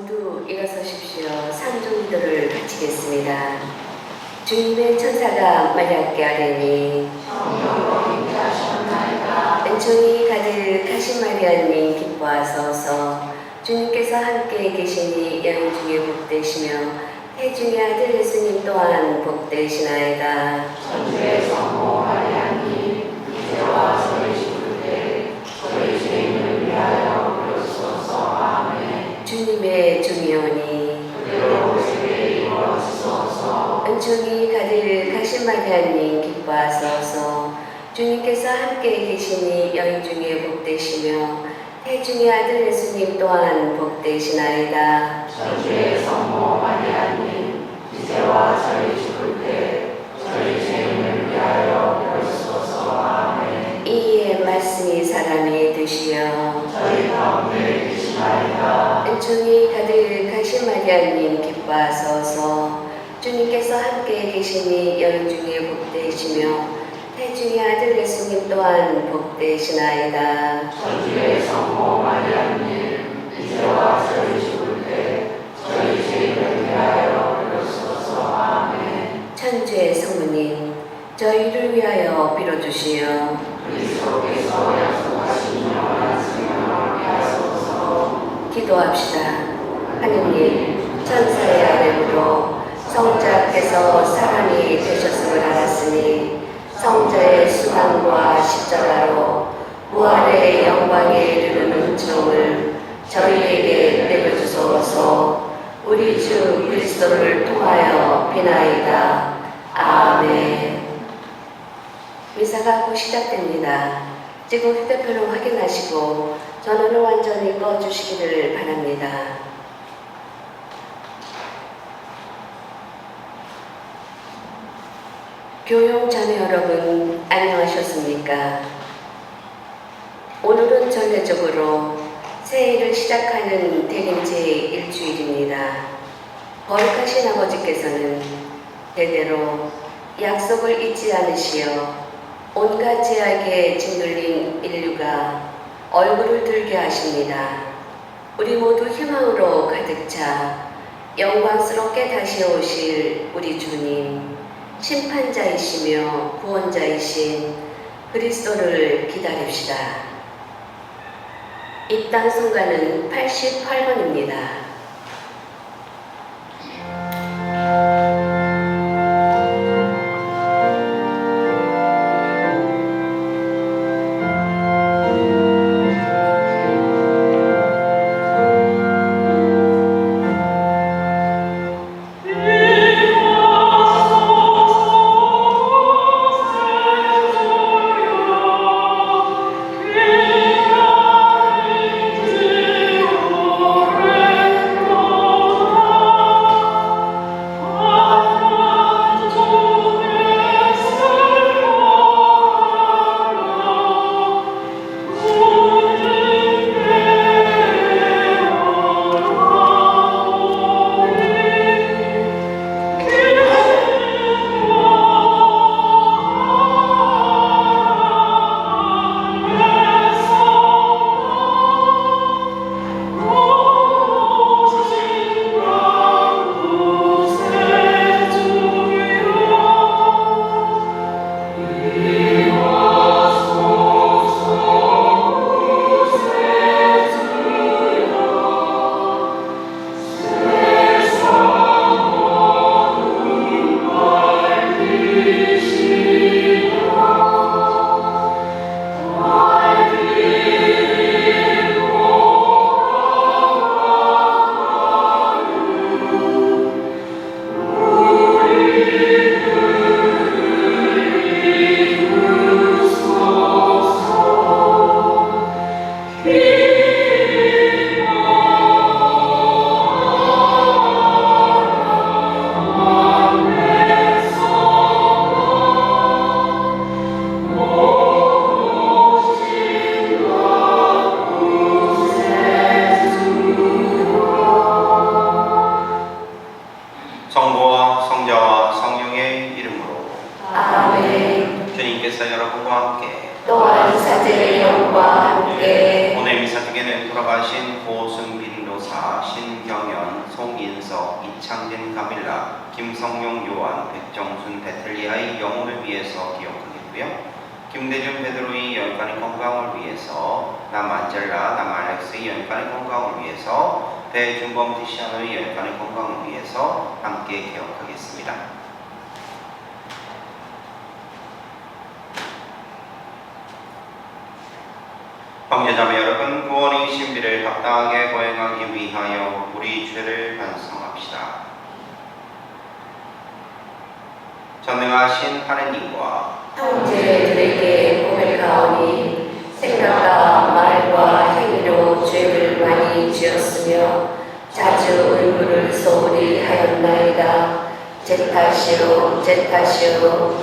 모두 일어서십시오. 상종기도를 바치겠습니다. 주님의 천사가 마리아께 아뢰니 은총이 가득하신 마리아님 기뻐하소서. 주님께서 함께 계시니 여인 중에 복되시며 태중의 아들 예수님 또한 복되시나이다. 천주의 성모 마리아님 이제와 저희 죽을 때 저희 죄인을 위하여 부르소서. 아멘. 주님의 종이오니 그대로 오시게 이루어지소서. 은총이 가득하신 마리아님 기뻐하소서. 주님께서 함께 계시니 여인 중에 복되시며 태중의 아들 예수님 또한 복되시나이다. 천주의 성모 마리아님 이제와 저희 죽을 때 저희 죄인을 위하여 부르소서. 아멘. 이의 말씀이 사람이 되시어 저희 가운데 계시나이다. 은총이 가득하신 마리아님 기뻐하소서. 주님께서 함께 계시니 여인 중에 복되시며 태중의 아들 예수님 또한 복되시나이다. 천주의 성모 마리아님 이제와 저희 죽을 때 저희 죄인을 위하여 부르소서. 아멘. 천주의 성모님, 저희를 위하여 빌어주시오. 그리스도께서 약속하신 영원한 생명을 위하소서. 기도합시다. 하느님, 천사의 아뢰므로 성자께서 사람이 되셨음을 알았으니 성자의 수강과 십자가로 부활의 영광에 이르는 은총을 저희에게 내려주소서. 우리 주 그리스도를 통하여 비나이다. 아멘. 미사가 곧 시작됩니다. 지금 휴대폰을 확인하시고 전원을 완전히 꺼주시기를 바랍니다. 교용 자매 여러분, 안녕하셨습니까? 오늘은 전례적으로 새해를 시작하는 대림제 일주일입니다. 거룩하신 아버지께서는 대대로 약속을 잊지 않으시어 온갖 제약에 짓눌린 인류가 얼굴을 들게 하십니다. 우리 모두 희망으로 가득 차 영광스럽게 다시 오실 우리 주님, 심판자이시며 구원자이신 그리스도를 기다립시다. 입당 성가는 88번입니다. 신경연, 송인석, 이창진, 가밀라, 김성용, 요한, 백정순, 베틀리아의 영혼을 위해서 기억하겠고요. 김대준, 베드로의 영간의 건강을 위해서, 남 안젤라, 남 알렉스의 영간의 건강을 위해서, 배준범 디시아노의 영간의 건강을 위해서 함께 기억하겠습니다. 형제자매 여러분, 구원의 신비를 합당하게 거행하기 위하여 우리 죄를 반성합시다. 전능하신 하느님과 형제들에게 고백하오니 생각과 말과 행위로 죄를 많이 지었으며 자주 의무를 소홀히 하였나이다. 제 탓이요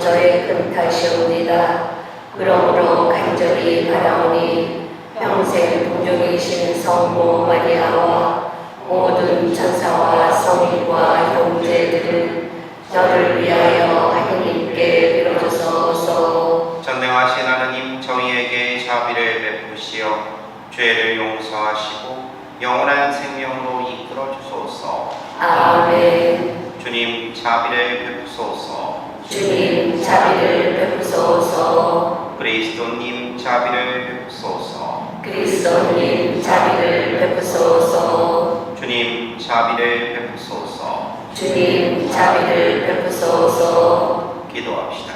저의 큰 탓이옵니다. 그러므로 간절히 바라오니 평생 동정이신 성모 마리아와 모든 천사와 성인과 형제들은 저를 위하여 하느님께 빌어주소서. 전능하신 하느님, 저희에게 자비를 베푸시어 죄를 용서하시고 영원한 생명으로 이끌어 주소서. 아멘. 주님, 자비를 베푸소서. 주님 자비를 베푸소서. 그리스도님, 자비를 베푸소서. 그리스도님 자비를 베푸소서. 주님, 자비를 베푸소서. 주님 자비를 베푸소서. 기도합시다.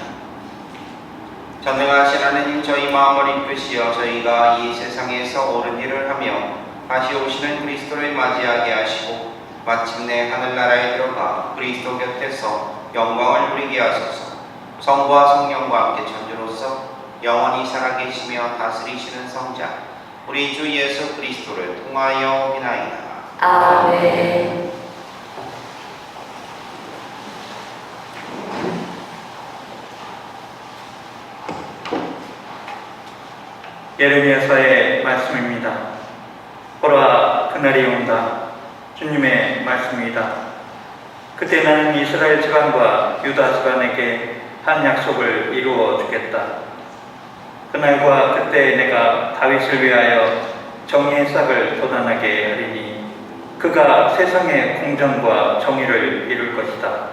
전능하신 하느님, 저희 마음을 이끄시어 저희가 이 세상에서 옳은 일을 하며 다시 오시는 그리스도를 맞이하게 하시고 마침내 하늘나라에 들어가 그리스도 곁에서 영광을 누리게 하소서. 성부와 성령과 함께 천주로서 영원히 살아계시며 다스리시는 성자 우리 주 예수 그리스도를 통하여 비나이다. 아멘. 예레미야서의 말씀입니다. 보라, 그날이 온다. 주님의 말씀이다. 그때 나는 이스라엘 집안과 유다 집안에게 한 약속을 이루어 주겠다. 그날과 그때 내가 다윗을 위하여 정의의 싹을 돋아나게 하리니 그가 세상의 공정과 정의를 이룰 것이다.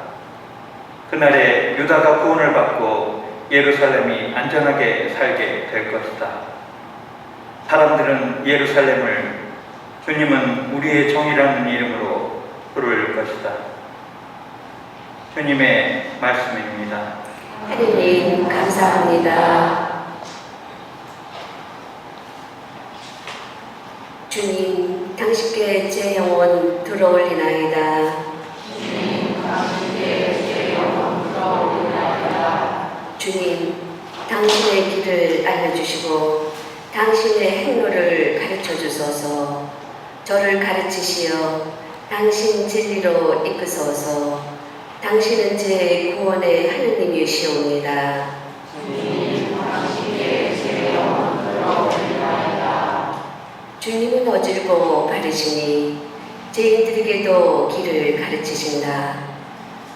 그날에 유다가 구원을 받고 예루살렘이 안전하게 살게 될 것이다. 사람들은 예루살렘을 주님은 우리의 정이라는 이름으로 부를 것이다. 주님의 말씀입니다. 하느님 감사합니다. 주님, 당신께 제 영혼 들어올리나이다. 주님, 당신께 제 영혼 들어올리나이다. 주님, 당신의 길을 알려주시고 당신의 행로를 가르쳐 주소서. 저를 가르치시어 당신 진리로 이끄소서. 당신은 제 구원의 하느님이시옵니다. 주님, 당신께 제 영혼 들어올리나이다. 주님은 어질고 바르시니 죄인들에게도 길을 가르치신다.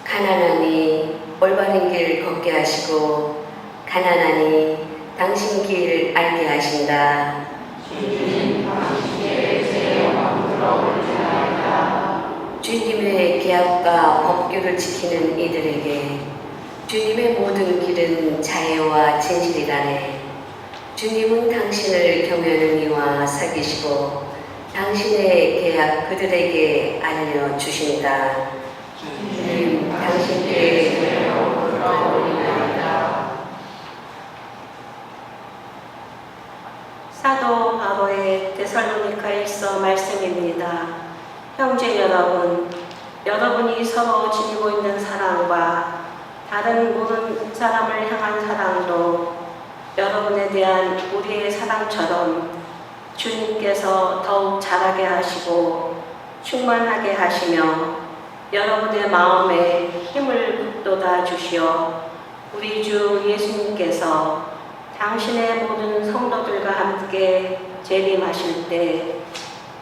가난하니 올바른 길 걷게 하시고 가난하니 당신 길 알게 하신다. 주님, 당신께 제 영혼 들어올리나이다. 주님의 계약과 법규를 지키는 이들에게 주님의 모든 길은 자애와 진실이라네. 주님은 당신을 경외하는 이와 사귀시고 당신의 계약 그들에게 알려주신다. 주님, 당신께 제 영혼 들어올리나이다. 사도 바로의 데살로니가일서 말씀입니다. 형제 여러분, 여러분이 서로 지니고 있는 사랑과 다른 모든 사람을 향한 사랑도 여러분에 대한 우리의 사랑처럼 주님께서 더욱 자라게 하시고 충만하게 하시며 여러분의 마음에 힘을 북돋아 주시어 우리 주 예수님께서 당신의 모든 성도들과 함께 재림하실 때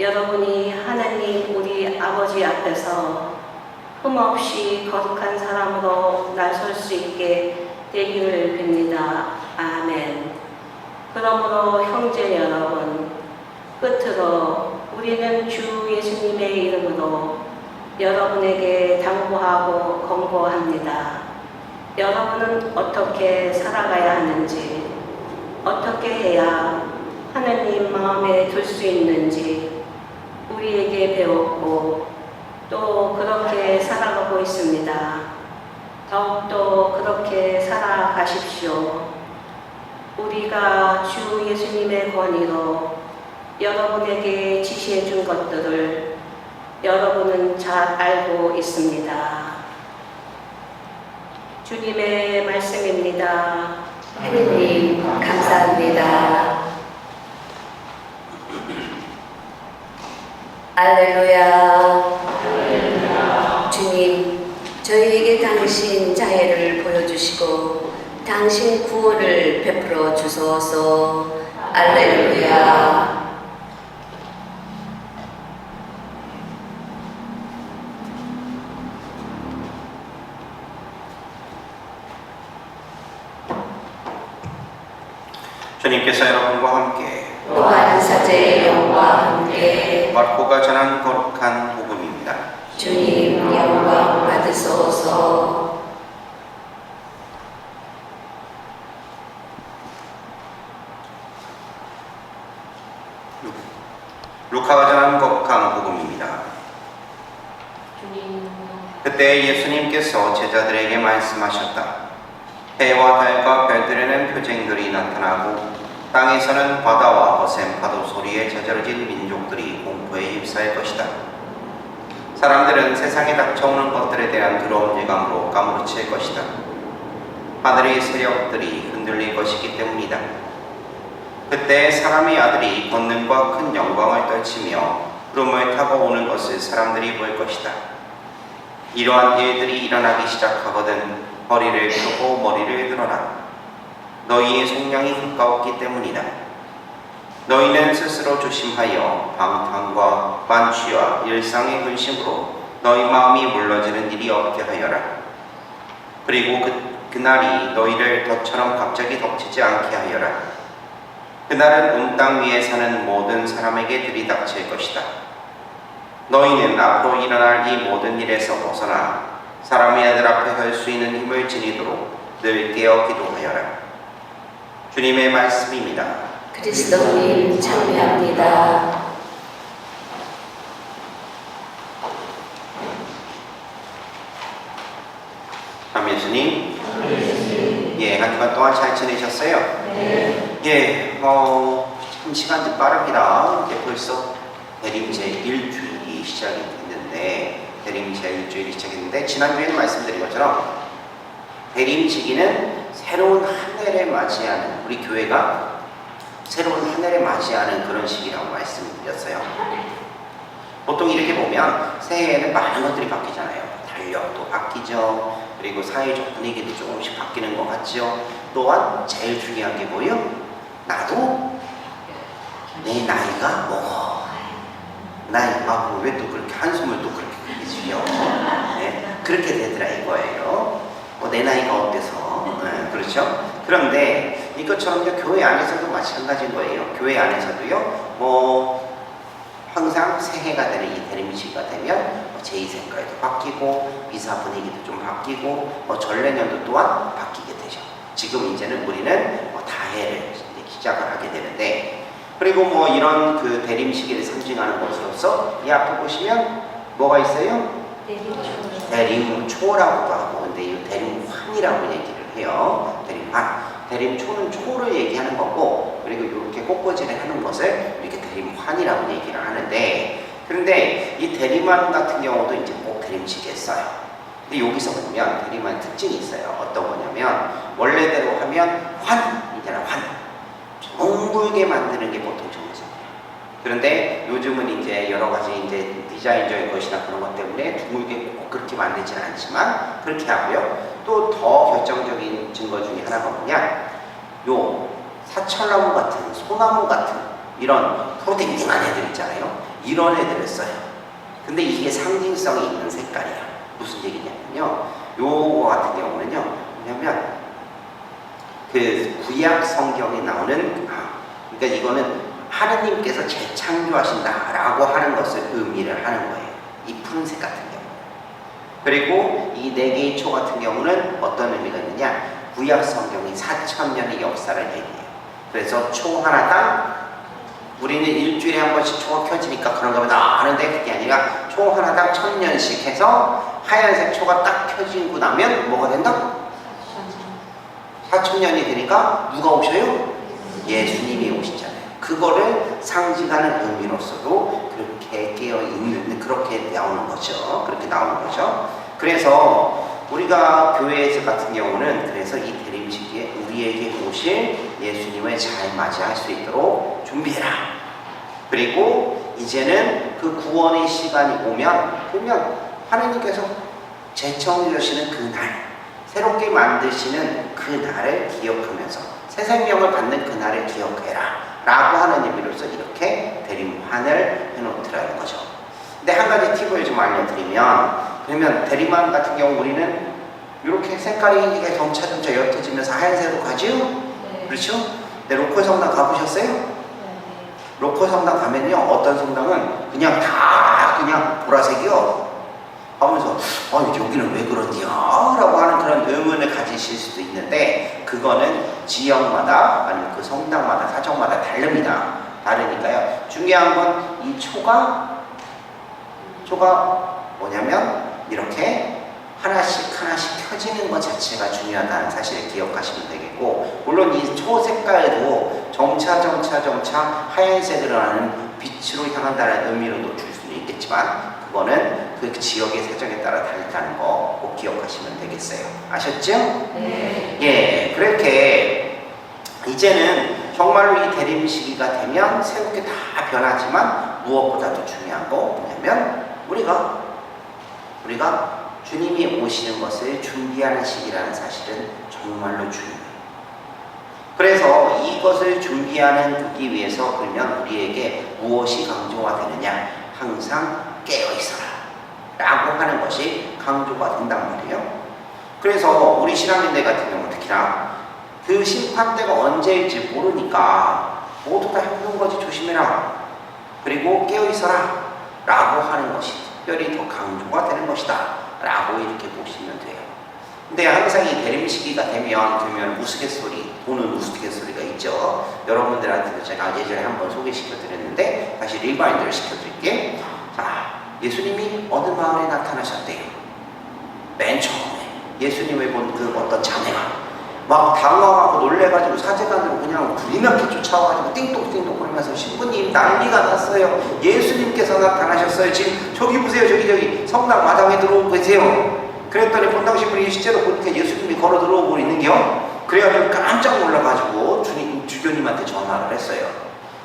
여러분이 하나님 우리 아버지 앞에서 흠없이 거룩한 사람으로 나설 수 있게 되기를 빕니다. 아멘. 그러므로 형제 여러분, 끝으로 우리는 주 예수님의 이름으로 여러분에게 당부하고 권고합니다. 여러분은 어떻게 살아가야 하는지, 어떻게 해야 하느님 마음에 들 수 있는지 우리에게 배웠고 또 그렇게 살아가고 있습니다. 더욱더 그렇게 살아가십시오. 우리가 주 예수님의 권위로 여러분에게 지시해 준 것들을 여러분은 잘 알고 있습니다. 주님의 말씀입니다. 하느님 감사합니다. 알렐루야. 주님, 저희에게 당신 자애를 보여주시고 당신 구원을 베풀어 주소서. 알렐루야. 주님께서 여러분과 함께 또한 사제의 영과 함께 마르코가 전한 거룩한 복음입니다. 주님 영광 받으소서. 루카가 전한 거룩한 복음입니다. 그때 예수님께서 제자들에게 말씀하셨다. 해와 달과 별들에는 표징들이 나타나고 땅에서는 바다와 거센 파도 소리에 저절진 민족들이 공포에 휩싸일 것이다. 사람들은 세상에 닥쳐오는 것들에 대한 두려움 예감으로 까무러칠 것이다. 하늘의 세력들이 흔들릴 것이기 때문이다. 그때 사람의 아들이 권능과 큰 영광을 떨치며 구름을 타고 오는 것을 사람들이 볼 것이다. 이러한 일들이 일어나기 시작하거든 허리를 펴고 머리를 들어라. 너희의 속량이 가까웠기 때문이다. 너희는 스스로 조심하여 방탕과 만취와 일상의 근심으로 너희 마음이 물러지는 일이 없게 하여라. 그리고 그날이 너희를 덫처럼 갑자기 덮치지 않게 하여라. 그날은 온 땅 위에 사는 모든 사람에게 들이닥칠 것이다. 너희는 앞으로 일어날 이 모든 일에서 벗어나 사람의 아들 앞에 설 수 있는 힘을 지니도록 늘 깨어 기도하여라. 주님의 말씀입니다. 그리스도님 참여합니다. 참 예수님, 예, 한 주간 동안 잘 지내셨어요? 네. 예, 참 시간이 빠릅니다. 이제 벌써 대림 제1주일이 시작이 됐는데, 대림 제1주일이 시작했는데, 지난주에는 말씀드린 것처럼 대림지기는 새로운 한 해를 맞이하는, 우리 교회가 새로운 한 해를 맞이하는 그런 시기라고 말씀드렸어요. 보통 이렇게 보면 새해에는 많은 것들이 바뀌잖아요. 달력도 바뀌죠. 그리고 사회적 분위기도 조금씩 바뀌는 것 같죠. 또한 제일 중요한 게 뭐예요? 나도 내 나이가 먹어. 왜 또 그렇게 한숨을 또 그렇게 쉬어? 네, 그렇게 되더라 이거예요. 내 나이가 어때서? 네, 그렇죠? 그런데 이것처럼 교회 안에서도 마찬가지인 거예요. 교회 안에서도요, 항상 새해가 되는 이 대림시가 되면 제의 색깔도 바뀌고 미사 분위기도 좀 바뀌고 전래년도 또한 바뀌게 되죠. 지금 이제는 우리는 다해를 시작을 하게 되는데, 그리고 이런 그 대림시기를 상징하는 것으로서 이 앞에 보시면 뭐가 있어요? 대림초라고도 하고, 근데 이 대림환이라고 얘기를 해요. 대림환. 대림초는 초를 얘기하는 거고, 그리고 이렇게 꽃꽂이를 하는 것을 이렇게 대림환이라고 얘기를 하는데, 그런데 이 대림환 같은 경우도 이제 꼭 대림시기에 써요. 근데 여기서 보면 대림환 특징이 있어요. 어떤 거냐면, 원래대로 하면 환이잖아, 환. 둥글게 만드는 게 보통 정석이에요. 그런데 요즘은 이제 여러 가지 이제 디자인적인 것이나 그런 것 때문에 둥글게 꼭 그렇게 만들지는 않지만 그렇게 하고요. 또 더 결정적인 증거 중에 하나가 뭐냐? 요 사철나무 같은, 소나무 같은 이런 프로댕댕한 애들 있잖아요. 이런 애들을 써요. 근데 이게 상징성이 있는 색깔이야. 무슨 얘기냐면요. 요거 같은 경우는요. 뭐냐면 그 구약 성경에 나오는, 그러니까 이거는 하느님께서 재창조하신다라고 하는 것을 의미를 하는 거예요. 이 푸른색 같은 경우. 그리고 이 4개의 초 같은 경우는 어떤 의미가 있느냐? 구약 성경이 4,000년의 역사를 얘기해요. 그래서 초 하나당 우리는 일주일에 한 번씩 초가 켜지니까 그런가 보다 하는데 그게 아니라 초 하나당 1,000년씩 해서 하얀색 초가 딱 켜지고 나면 뭐가 된다? 4,000년이 되니까 누가 오셔요? 예수님이 오시잖아요. 그거를 상징하는 의미로서도 그렇게 깨어있는, 그렇게 나오는 거죠. 그렇게 나오는 거죠. 그래서 우리가 교회에서 같은 경우는 그래서 이 대림시기에 우리에게 오실 예수님을 잘 맞이할 수 있도록 준비해라. 그리고 이제는 그 구원의 시간이 그러면 하나님께서 재청해주시는 그 날, 새롭게 만드시는 그 날을 기억하면서 새 생명을 받는 그 날을 기억해라 라고 하는 의미로서 이렇게 대림환을 해놓더라는 거죠. 근데 한 가지 팁을 좀 알려드리면, 그러면 대림환 같은 경우 우리는 이렇게 색깔이 이게 점차점차 옅어지면서 하얀색으로 가죠? 네. 그렇죠? 근데 로컬 성당 가보셨어요? 네. 로컬 성당 가면요, 어떤 성당은 그냥 다 그냥 보라색이요. 하면서 여기는 왜 그러냐 라고 하는 그런 의문을 가지실 수도 있는데, 그거는 지역마다 아니면 그 성당마다 사정마다 다릅니다. 다르니까요. 중요한 건 이 초가 뭐냐면 이렇게 하나씩 켜지는 것 자체가 중요하다는 사실을 기억하시면 되겠고, 물론 이 초 색깔도 점차 하얀색으로 하는 빛으로 향한다는 의미로도 줄 수는 있겠지만, 그거는 그 지역의 사정에 따라 다르다는 거 꼭 기억하시면 되겠어요. 아셨죠? 네. 예, 그렇게 이제는 정말로 이 대림 시기가 되면 새롭게 다 변하지만, 무엇보다도 중요한 거 뭐냐면 우리가 주님이 오시는 것을 준비하는 시기라는 사실은 정말로 중요해요. 그래서 이것을 준비하기 위해서 그러면 우리에게 무엇이 강조가 되느냐? 항상 깨어있어라 라고 하는 것이 강조가 된단 말이에요. 그래서 우리 신앙인들 같은 경우 특히나 그 심판대가 언제일지 모르니까 모두 다 힘든 거지, 조심해라, 그리고 깨어있어라 라고 하는 것이 특별히 더 강조가 되는 것이다 라고 이렇게 보시면 돼요. 근데 항상 이 대림 시기가 되면 우스갯소리, 도는 우스갯소리가 있죠. 여러분들한테도 제가 예전에 한번 소개시켜 드렸는데 다시 리마인드를 시켜드릴게요. 자, 예수님이 어느 마을에 나타나셨대요. 맨 처음에 예수님을 본 그 어떤 자매가 막 당황하고 놀래가지고 사제관으로 그냥 불이 나게 쫓아와가지고 띵동띵동 거리면서 신부님 난리가 났어요. 예수님께서 나타나셨어요. 지금 저기 보세요. 저기 성당 마당에 들어오고 계세요. 그랬더니 본당 신부님이 실제로 보니까 예수님이 걸어 들어오고 있는겨. 그래가지고 깜짝 놀라가지고 주교님한테 전화를 했어요.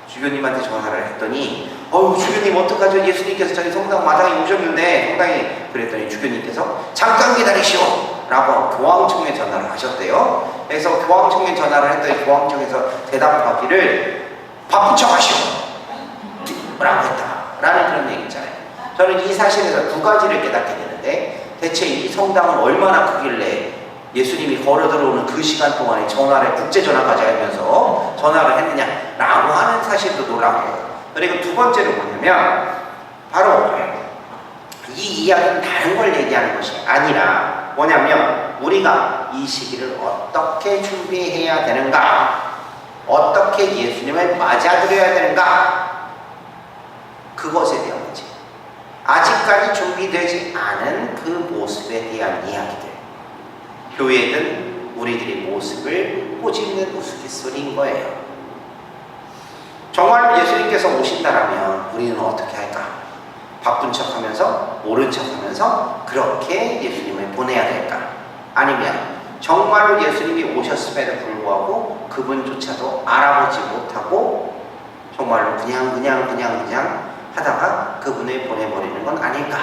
주교님한테 전화를 했더니 주교님 어떡하죠? 예수님께서 저기 성당 마당에 오셨는데 성당에. 그랬더니 주교님께서 잠깐 기다리시오 라고 교황청에 전화를 하셨대요. 그래서 교황청에 전화를 했더니 교황청에서 대답하기를 바쁜 척 하시오 라고 했다 라는 그런 얘기 있잖아요. 저는 이 사실에서 두 가지를 깨닫게 되는데, 대체 이 성당은 얼마나 크길래 예수님이 걸어 들어오는 그 시간 동안에 전화를 국제전화까지 하면서 전화를 했느냐라고 하는 사실도 놀랍고, 그리고 두 번째로 뭐냐면 바로 이 이야기는 다른 걸 얘기하는 것이 아니라 뭐냐면 우리가 이 시기를 어떻게 준비해야 되는가, 어떻게 예수님을 맞아들여야 되는가, 그것에 대한 문제, 아직까지 준비되지 않은 그 모습에 대한 이야기들, 교회든 우리들의 모습을 꼬집는 우스갯소리인 거예요. 정말 예수님께서 오신다라면 우리는 어떻게 할까? 바쁜 척하면서 모른 척하면서 그렇게 예수님을 보내야 될까? 아니면 정말로 예수님이 오셨음에도 불구하고 그분조차도 알아보지 못하고 정말로 그냥 하다가 그분을 보내버리는 건 아닐까?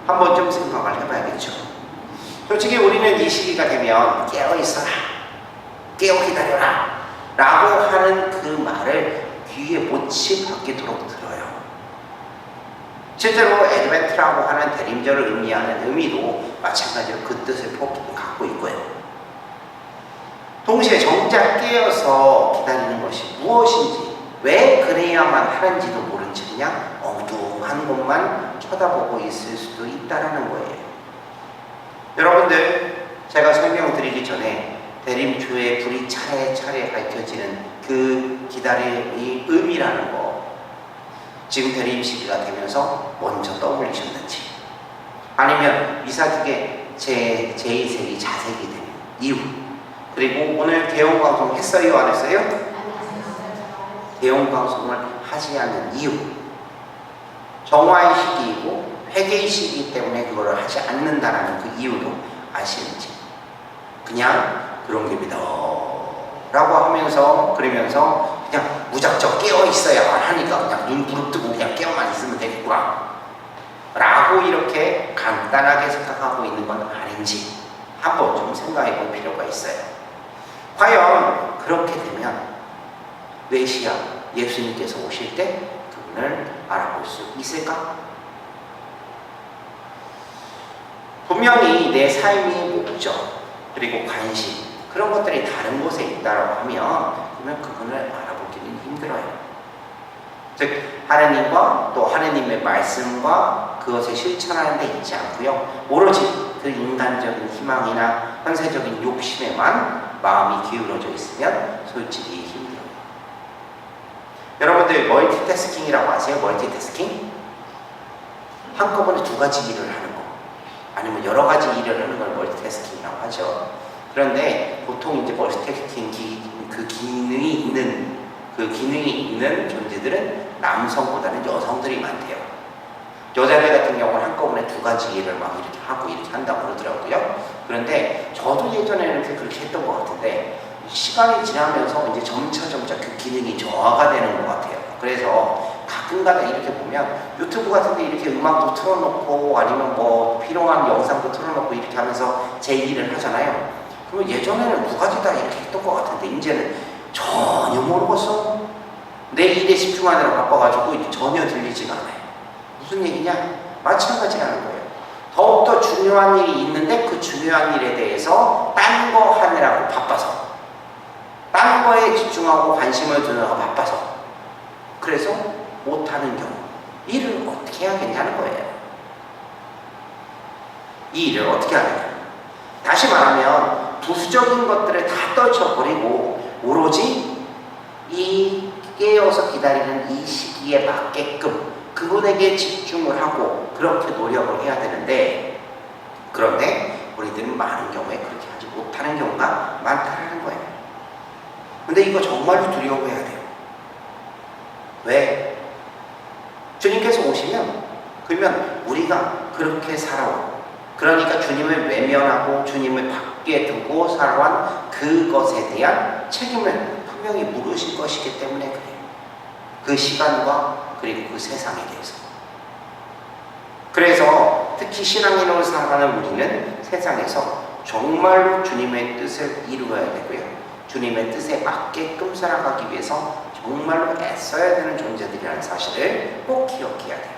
한번 좀 생각을 해봐야겠죠. 솔직히 우리는 이 시기가 되면 깨어있어라, 깨어 기다려라 라고 하는 그 말을 귀에 못이 박히도록 들어요. 실제로 애드벤트라고 하는 대림절을 의미하는 의미도 마찬가지로 그 뜻을 갖고 있고요. 동시에 정작 깨어서 기다리는 것이 무엇인지 왜 그래야만 하는지도 모른 채 그냥 엉뚱한 곳만 쳐다보고 있을 수도 있다라는 거예요. 여러분들, 제가 설명드리기 전에 대림초에 불이 차례차례 밝혀지는 그 기다림의 의미라는 거, 지금 대림 시기가 되면서 먼저 떠올리셨는지, 아니면 미사직에 제2색이 자색이 되는 이유, 그리고 오늘 대형방송 했어요? 안 했어요? 대형방송을 하지 않는 이유, 정화의 시기이고 회개의 시기이기 때문에 그거를 하지 않는다는 그 이유도 아시는지, 그냥 그런 겁니다 라고 하면서 그러면서 그냥 무작정 깨어 있어야만 하니까 그냥 눈 부릅뜨고 그냥 깨어만 있으면 되겠구나 라고 이렇게 간단하게 생각하고 있는 건 아닌지 한번 좀 생각해 볼 필요가 있어요. 과연 그렇게 되면 메시아 예수님께서 오실 때 그분을 알아볼 수 있을까? 분명히 내 삶의 목적 그리고 관심 그런 것들이 다른 곳에 있다고 하면 그러면 그분을 알아보기는 힘들어요. 즉 하느님과 또 하느님의 말씀과 그것을 실천하는 데 있지 않고요, 오로지 그 인간적인 희망이나 현세적인 욕심에만 마음이 기울어져 있으면 솔직히 힘들어요. 여러분들 멀티태스킹이라고 아세요? 멀티태스킹? 한꺼번에 두 가지 일을 하는 거, 아니면 여러 가지 일을 하는 걸 멀티태스킹이라고 하죠. 그런데 보통 이제 멀티태스킹 그 기능이 있는 존재들은 남성보다는 여성들이 많대요. 여자들 같은 경우는 한꺼번에 두 가지 일을 막 이렇게 하고 이렇게 한다고 그러더라고요. 그런데 저도 예전에는 이렇게 그렇게 했던 것 같은데 시간이 지나면서 이제 점차 그 기능이 저하가 되는 것 같아요. 그래서 가끔가다 이렇게 보면 유튜브 같은데 이렇게 음악도 틀어놓고 아니면 뭐 필요한 영상도 틀어놓고 이렇게 하면서 제 일을 하잖아요. 그러면 예전에는 두 가지 다 이렇게 했던 것 같은데 이제는 전혀 모르겠어. 내 일에 집중하느라 바빠가지고 이제 전혀 들리지가 않아요. 무슨 얘기냐? 마찬가지라는 거예요. 더욱더 중요한 일이 있는데 그 중요한 일에 대해서 딴 거 하느라고 바빠서, 딴 거에 집중하고 관심을 두느라고 바빠서, 그래서 못하는 경우 일을 어떻게 해야겠냐는 거예요. 이 일을 어떻게 하느냐? 다시 말하면 부수적인 것들을 다 떨쳐버리고 오로지 이 깨어서 기다리는 이 시기에 맞게끔 그분에게 집중을 하고 그렇게 노력을 해야 되는데, 그런데 우리들은 많은 경우에 그렇게 하지 못하는 경우가 많다는 거예요. 근데 이거 정말로 두려워해야 돼요. 왜? 주님께서 오시면 그러면 우리가 그렇게 살아온, 그러니까 주님을 외면하고 주님을 밖에 두고 살아온 그것에 대한 책임을 분명히 물으실 것이기 때문에 그래요. 그 시간과 그리고 그 세상에 대해서. 그래서 특히 신앙인으로 살아가는 우리는 세상에서 정말로 주님의 뜻을 이루어야 되고요, 주님의 뜻에 맞게끔 살아가기 위해서 정말로 애써야 되는 존재들이라는 사실을 꼭 기억해야 돼요.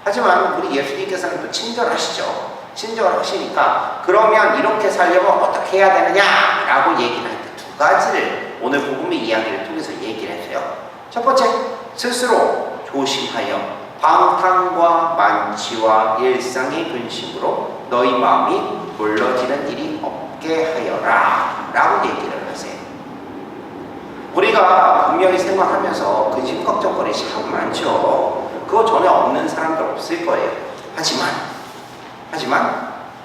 하지만 우리 예수님께서는 또 친절하시죠. 친절하시니까 그러면 이렇게 살려면 어떻게 해야 되느냐라고 얘기를 할 때 두 가지를 오늘 복음의 이야기를 통해서 얘기를 해줘요. 첫 번째, 스스로 조심하여 방탕과 만취와 일상의 근심으로 너희 마음이 물러지는 일이 없게 하여라 라고 얘기를 하세요. 우리가 분명히 생활하면서 근심 걱정거릴 시간 많죠. 그거 전혀 없는 사람들 없을 거예요. 하지만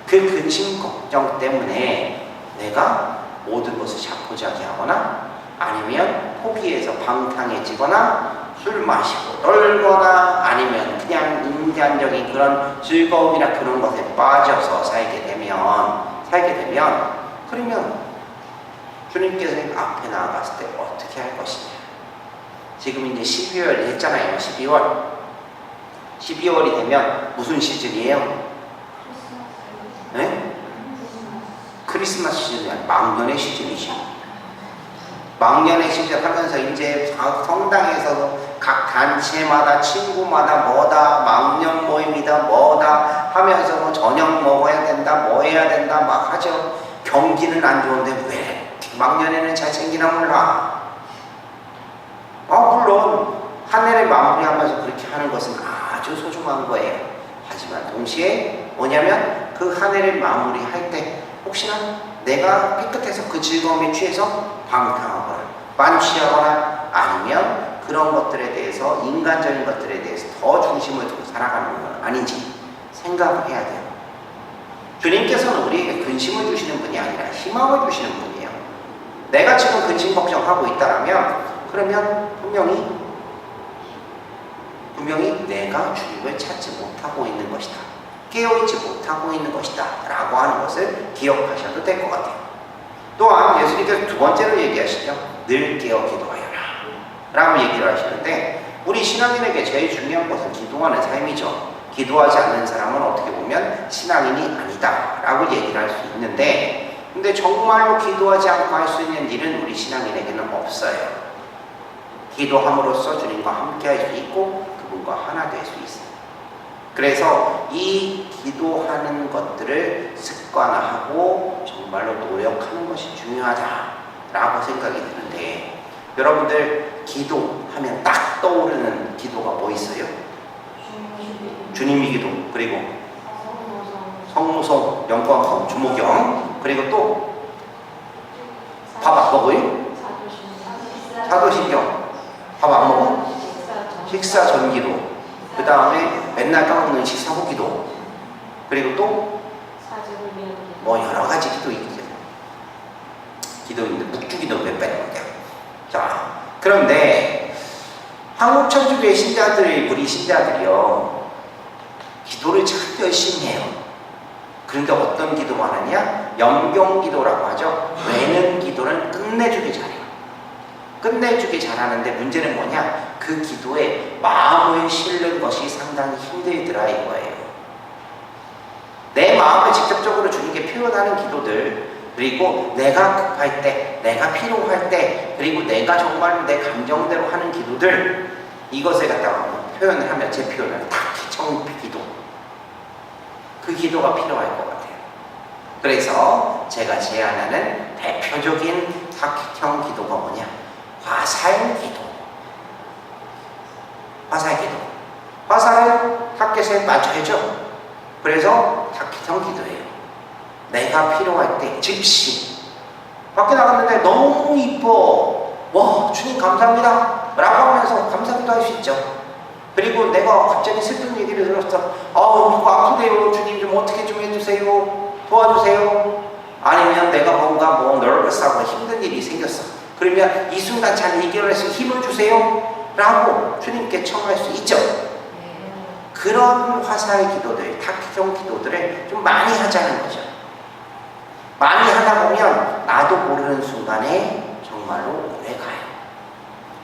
그 근심 걱정 때문에 내가 모든 것을 자포자기하거나 아니면 포기해서 방탕해지거나 술 마시고 놀거나 아니면 그냥 인간적인 그런 즐거움이나 그런 것에 빠져서 살게 되면 그러면 주님께서 앞에 나아갔을 때 어떻게 할 것이냐. 지금 이제 12월이 했잖아요. 12월이 되면 무슨 시즌이에요? 네? 크리스마스 시즌이 아니라 망년의 시즌이죠. 망년의 시즌 하면서 이제 성당에서도 각 단체마다 친구마다 뭐다 망년 모임이다 뭐다 하면서 뭐 저녁 먹어야 된다 뭐 해야 된다 막 하죠. 경기는 안 좋은데 왜 망년에는 잘 챙기나 몰라. 물론 한 해를 마무리하면서 그렇게 하는 것은 아주 소중한 거예요. 하지만 동시에 뭐냐면 그 한 해를 마무리할 때 혹시나 내가 삐끗해서 그 즐거움에 취해서 방탕하거나 만취하거나 아니면 그런 것들에 대해서 인간적인 것들에 대해서 더 중심을 두고 살아가는 건 아닌지 생각을 해야 돼요. 주님께서는 우리에게 근심을 주시는 분이 아니라 희망을 주시는 분이에요. 내가 지금 근심 걱정하고 있다면 그러면 분명히 내가 주님을 찾지 못하고 있는 것이다. 깨어있지 못하고 있는 것이다. 라고 하는 것을 기억하셔도 될 것 같아요. 또한 예수님께서 두 번째로 얘기하시죠. 늘 깨어 기도하여라. 라고 얘기를 하시는데 우리 신앙인에게 제일 중요한 것은 기도하는 삶이죠. 기도하지 않는 사람은 어떻게 보면 신앙인이 아니다. 라고 얘기를 할 수 있는데 근데 정말로 기도하지 않고 할 수 있는 일은 우리 신앙인에게는 없어요. 기도함으로써 주님과 함께 할 수 있고 그분과 하나 될 수 있어요. 그래서 이 기도하는 것들을 습관화하고 정말로 노력하는 것이 중요하다라고 생각이 드는데 여러분들 기도하면 딱 떠오르는 기도가 뭐 있어요? 주님이 기도, 그리고 성모성, 영광성, 주목영, 그리고 또 밥 안 먹어요? 사도신경. 밥 안 먹어? 식사 전 기도. 그 다음에 맨날 까먹는 식사 후 기도. 그리고 또 뭐 여러 가지 기도 있죠. 기도 있는데 묵주기도 몇 배인데. 자, 그런데 한국 천주교의 신자들이 우리 신자들이요 기도를 참 열심히 해요. 그런데 어떤 기도만 하냐? 염경기도라고 하죠. 외는 기도는 끝내주기 잘해요. 끝내주기 잘하는데 문제는 뭐냐? 그 기도에 마음을 실는 것이 상당히 힘들더라 이거예요. 내 마음을 직접적으로 주님께 표현하는 기도들, 그리고 내가 급할 때, 내가 필요할 때, 그리고 내가 정말 내 감정대로 하는 기도들, 이것을 갖다가 표현을 하면 제 표현을 타키청 기도, 그 기도가 필요할 것 같아요. 그래서 제가 제안하는 대표적인 타키청 기도가 뭐냐? 화살 기도. 화살 기도. 화살은 타켓에 맞춰야죠. 그래서 타키청 기도예요. 내가 필요할 때 즉시 밖에 나갔는데 너무 이뻐. 와, 주님 감사합니다. 라고 하면서 감사기도 할 수 있죠. 그리고 내가 갑자기 슬픈 얘기를 들었어. 누가 아프대요. 주님 좀 어떻게 좀 해주세요. 도와주세요. 아니면 내가 뭔가 너러스하고 힘든 일이 생겼어. 그러면 이 순간 잘 해결해서 힘을 주세요. 라고 주님께 청할 수 있죠. 그런 화살 기도들, 타키종 기도들을 좀 많이 하자는 거죠. 많이 하다 보면 나도 모르는 순간에 정말로 오래 가요.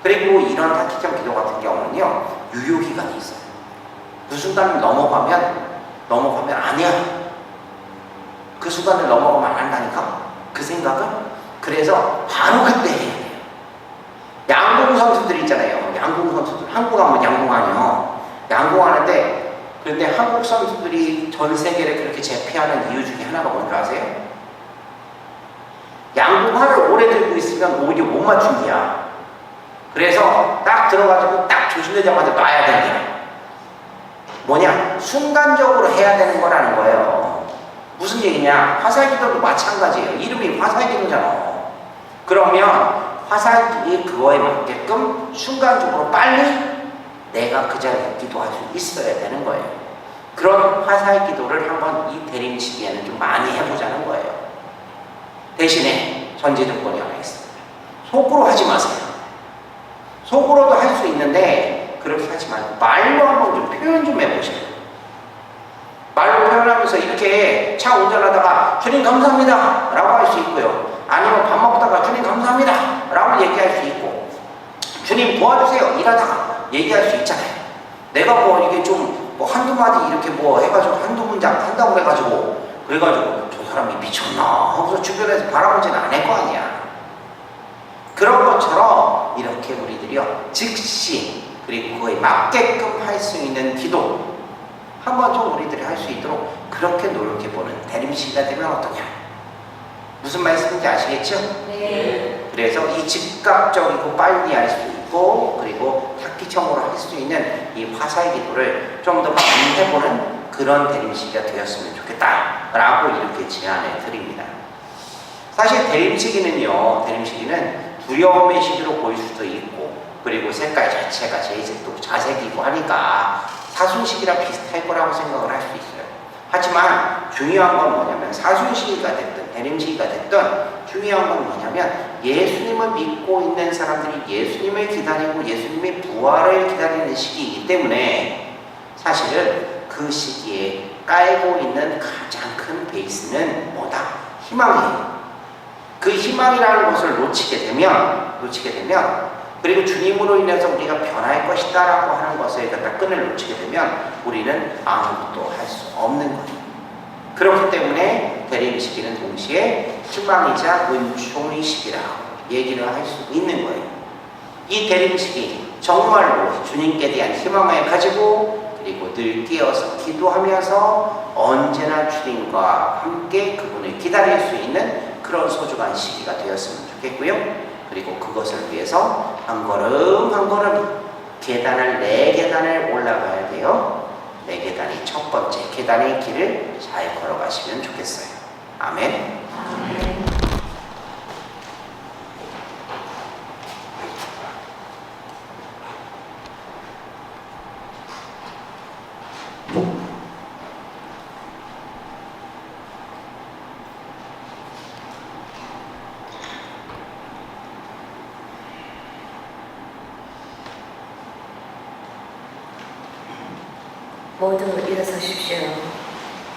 그리고 이런 타키종 기도 같은 경우는요, 유효기간이 있어요. 그 순간을 넘어가면 아니야. 그 순간을 넘어가면 안 한다니까? 그 생각은? 그래서 바로 그때 해야 돼요. 양궁 선수들 있잖아요. 양궁 선수들. 한국 하면 양궁하냐. 양궁하는데, 그런데 한국 선수들이 전 세계를 그렇게 제패하는 이유 중에 하나가 뭔지 아세요? 양궁화를 오래 들고 있으면 오히려 못 맞춘기야. 그래서 딱 들어가지고 딱 조심되자마자 놔야 되는 거야. 뭐냐? 순간적으로 해야 되는 거라는 거예요. 무슨 얘기냐? 화살기도도 마찬가지예요. 이름이 화살기도잖아. 그러면 화살기 그거에 맞게끔 순간적으로 빨리 내가 그 자리에 기도할 수 있어야 되는 거예요. 그런 화살기도를 한번 이 대림시기에는 좀 많이 해보자는 거예요. 대신에 전제 조건이 하나 있습니다. 속으로 하지 마세요. 속으로도 할 수 있는데 그렇게 하지 말고 말로 한번 좀 표현 좀 해보세요. 말로 표현하면서 이렇게 차 운전하다가 주님 감사합니다 라고 할 수 있고요. 아니면 밥 먹다가 주님 감사합니다 라고 얘기할 수 있고, 주님 도와주세요 일하다가 얘기할 수 있잖아요. 내가 이게 좀 한두 마디 이렇게 해가지고 한두 문장 한다고 해가지고 그래가지고 저 사람이 미쳤나 하고서 주변에서 바라보지는 않을 거 아니야. 그런 것처럼 이렇게 우리들이요 즉시 그리고 그거에 맞게끔 할 수 있는 기도 한번 좀 우리들이 할 수 있도록 그렇게 노력해보는 대림시기가 되면 어떠냐. 무슨 말씀인지 아시겠죠? 네. 그래서 이 즉각적이고 빨리 할 수 있고 그리고 각기청으로 할 수 있는 이 화사의 기도를 좀 더 많이 해보는 그런 대림시기가 되었으면 좋겠다라고 이렇게 제안을 드립니다. 사실 대림시기는 두려움의 시기로 보일 수도 있고, 그리고 색깔 자체가 또 자색이고 하니까 사순시기랑 비슷할 거라고 생각을 할 수 있어요. 하지만 중요한 건 뭐냐면, 사순시기가 됐든 대림시기가 됐든 중요한 건 뭐냐면, 예수님을 믿고 있는 사람들이 예수님을 기다리고 예수님의 부활을 기다리는 시기이기 때문에 사실은 그 시기에 깔고 있는 가장 큰 베이스는 뭐다? 희망이에요. 그 희망이라는 것을 놓치게 되면 그리고 주님으로 인해서 우리가 변할 것이다 라고 하는 것을 갖다 끈을 놓치게 되면 우리는 아무것도 할 수 없는 거예요. 그렇기 때문에 대림 시기는 동시에 희망이자 은총의 시기라고 얘기를 할 수 있는 거예요. 이 대림 시기 정말로 주님께 대한 희망을 가지고, 그리고 늘 깨어서 기도하면서 언제나 주님과 함께 그분을 기다릴 수 있는 그런 소중한 시기가 되었으면 좋겠고요. 그리고 그것을 위해서 한 걸음 한 걸음 계단을 4계단을 올라가야 돼요. 4계단이 첫 번째 계단의 길을 잘 걸어가시면 좋겠어요. 아멘. 모두 일어서십시오.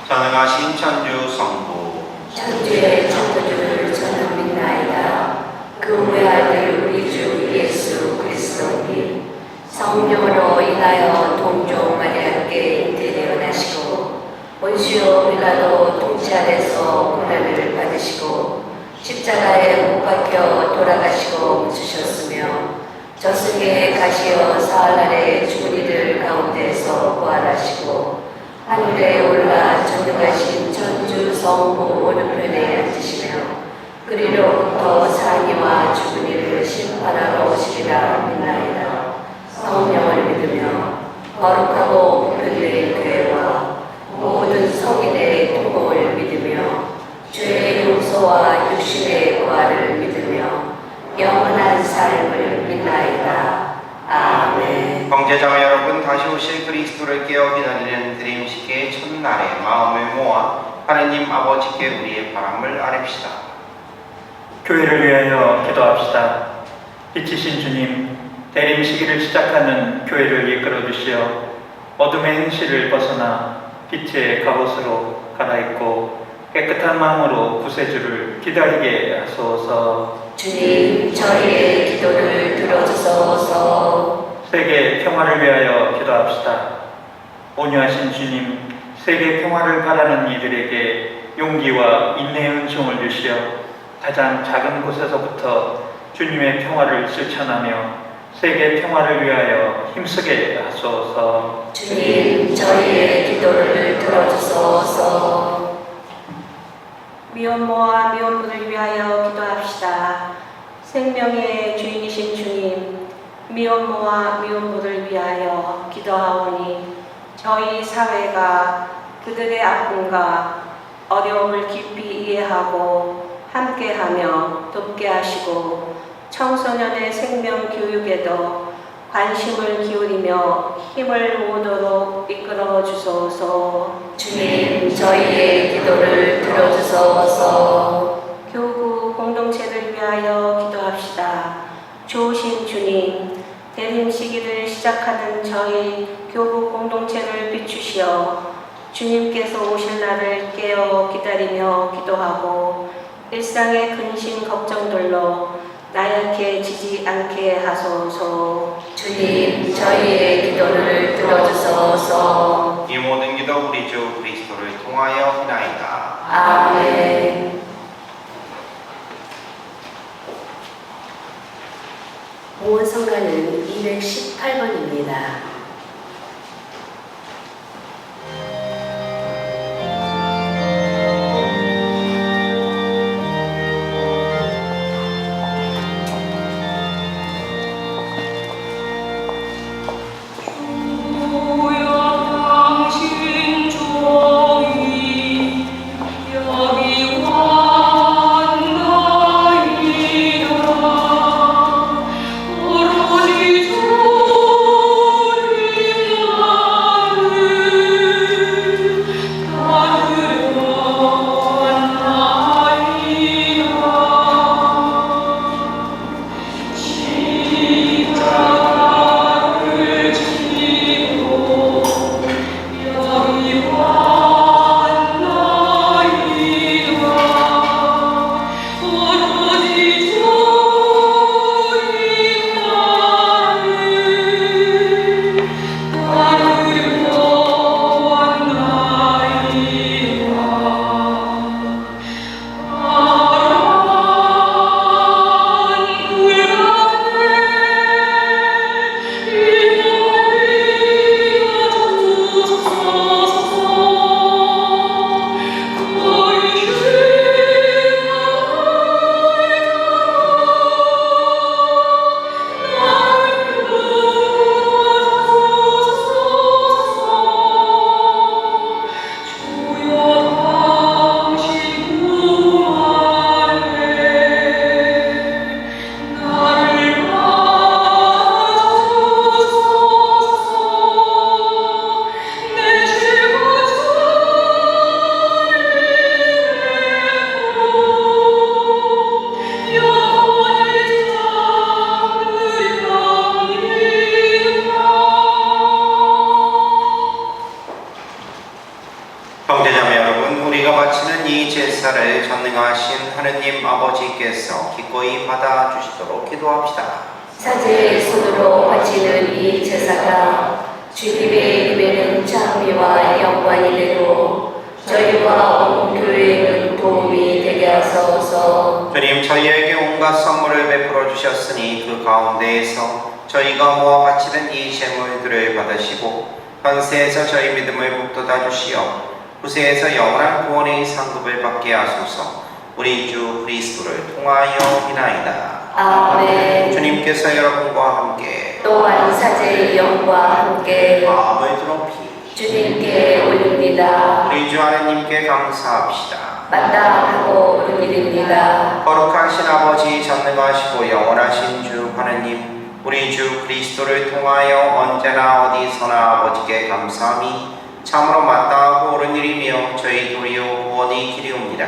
전능하신 천주 성부, 천주의 창조주를 저는 믿나이다. 그 외아들 우리 주 예수 그리스도님 성령으로 인하여 동족 마리아께 잉태되어 나시고, 본시오 빌라도 통치 아래서 고난을 받으시고, 십자가에 못 박혀 돌아가시고 묻히셨으며, 저승에 가시어 사흘 아래 죽은 이들 가운데서 부활하시고, 하늘에 올라 전능하신 천주 성부 오른편에 앉으시며, 그리로부터 사니와 죽은 이를 심판하러 오시리라 믿나이다. 성령을 믿으며 거룩하고 보편된 교회와 모든 성인의 통공을 믿으며 죄의 용서와 육신의 부활을 믿으며 영원한 삶을 믿나이다. 아멘. 형제자매 여러분, 다시 오실 그리스도를 깨어 기다리는 드림시기의 첫날에 마음을 모아 하느님 아버지께 우리의 바람을 아뢰읍시다. 교회를 위하여 기도합시다. 빛이신 주님, 대림 시기를 시작하는 교회를 이끌어 주시어 어둠의 행실을 벗어나 빛의 갑옷으로 갈아입고 깨끗한 마음으로 구세주를 기다리게 하소서. 주님, 저희의 기도를 들어주소서. 세계 평화를 위하여 기도합시다. 온유하신 주님, 세계 평화를 바라는 이들에게 용기와 인내의 은총을 주시어 가장 작은 곳에서부터 주님의 평화를 실천하며 세계 평화를 위하여 힘쓰게 하소서. 주님, 저희의 기도를 들어주소서. 미혼모와 미혼부를 위하여 기도합시다. 생명의 주인이신 주님, 미혼모와 미혼부를 위하여 기도하오니 저희 사회가 그들의 아픔과 어려움을 깊이 이해하고 함께하며 돕게 하시고, 청소년의 생명 교육에도 관심을 기울이며 힘을 모으도록 이끌어 주소서. 주님, 저희의 기도를 들어주소서. 교구 공동체를 위하여 기도합시다. 좋으신 주님, 대림 시기를 시작하는 저희 교구 공동체를 비추시어 주님께서 오실 날을 깨어 기다리며 기도하고, 일상의 근심 걱정들로 나약해지지 않게 하소서. 주님, 저희의 기도를 들어주소서. 이 모든 기도 우리 주 그리스도를 통하여 비나이다. 아멘. 보원성가는 218번입니다. 우리가 바치는 이 제사를 전능하신 하느님 아버지께서 기꺼이 받아주시도록 기도합시다. 사제의 손으로 바치는 이 제사가 주님의 이름에는 찬미와 영광이 되고 저희와 온 교회에는 도움이 되게 하소서. 주님, 저희에게 온갖 선물을 베풀어 주셨으니 그 가운데에서 저희가 모아 바치는 이 제물들을 받으시고 현세에서 저희 믿음을 북돋아 주시어 후세에서 영원한 구원의 상급을 받게 하소서. 우리 주 그리스도를 통하여 비나이다. 아멘. 주님께서 여러분과 함께 또한 사제의 영과 함께 마음을 드높이 주님께 올립니다. 우리 주 하느님께 감사합시다. 마땅하고 옳은 일입니다. 거룩하신 아버지, 전능하시고 영원하신 주 하느님, 우리 주 그리스도를 통하여 언제나 어디서나 아버지께 감사함이 참으로 마땅하고 옳은 일이며 저희 도리요 구원이 길이옵니다.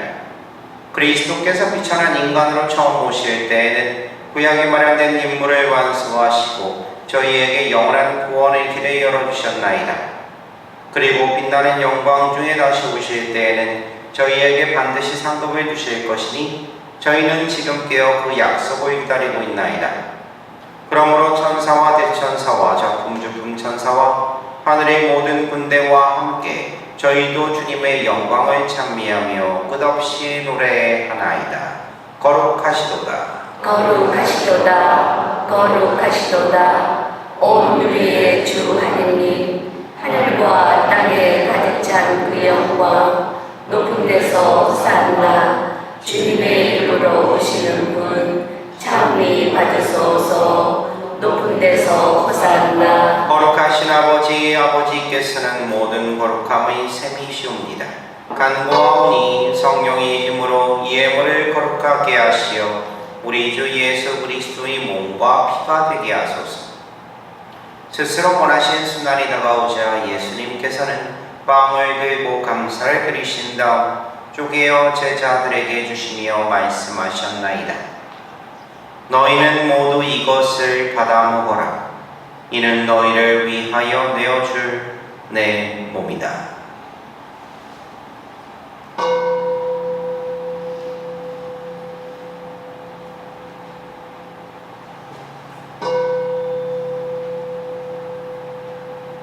그리스도께서 비천한 인간으로 처음 오실 때에는 구약에 마련된 임무를 완수하시고 저희에게 영원한 구원의 길을 열어주셨나이다. 그리고 빛나는 영광 중에 다시 오실 때에는 저희에게 반드시 상급을 주실 것이니 저희는 지금 깨어 그 약속을 기다리고 있나이다. 그러므로 천사와 대천사와 작품주품 천사와 하늘의 모든 군대와 함께 저희도 주님의 영광을 찬미하며 끝없이 노래하나이다. 거룩하시도다. 거룩하시도다. 거룩하시도다. 온 유리의 주 하느님, 하늘과 땅에 가득 찬 그 영광, 높은 데서 산나 주님의 이름으로 오시는 분 찬미 받으소서. 높은 데서 호산나. 거룩하신 아버지, 아버지께서는 모든 거룩함의 셈이시옵니다. 간구하오니 성령의 힘으로 이 예물을 거룩하게 하시어 우리 주 예수 그리스도의 몸과 피가 되게 하소서. 스스로 원하신 순환이 다가오자 예수님께서는 빵을 들고 감사를 드리신 다음 쪼개어 제자들에게 주시며 말씀하셨나이다. 너희는 모두 이것을 받아 먹어라. 이는 너희를 위하여 내어줄 내 몸이다.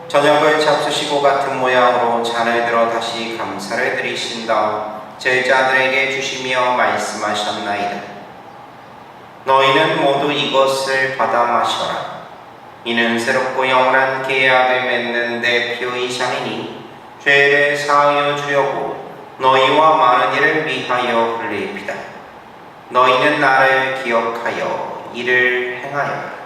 저녁을 잡수시고 같은 모양으로 잔을 들어 다시 감사를 드리신 다음 제자들에게 주시며 말씀하셨나이다. 너희는 모두 이것을 받아 마셔라. 이는 새롭고 영원한 계약을 맺는 내 피의 잔이니 죄를 사하여 주려고 너희와 많은 이를 위하여 흘리리이다. 너희는 나를 기억하여 이를 행하여라.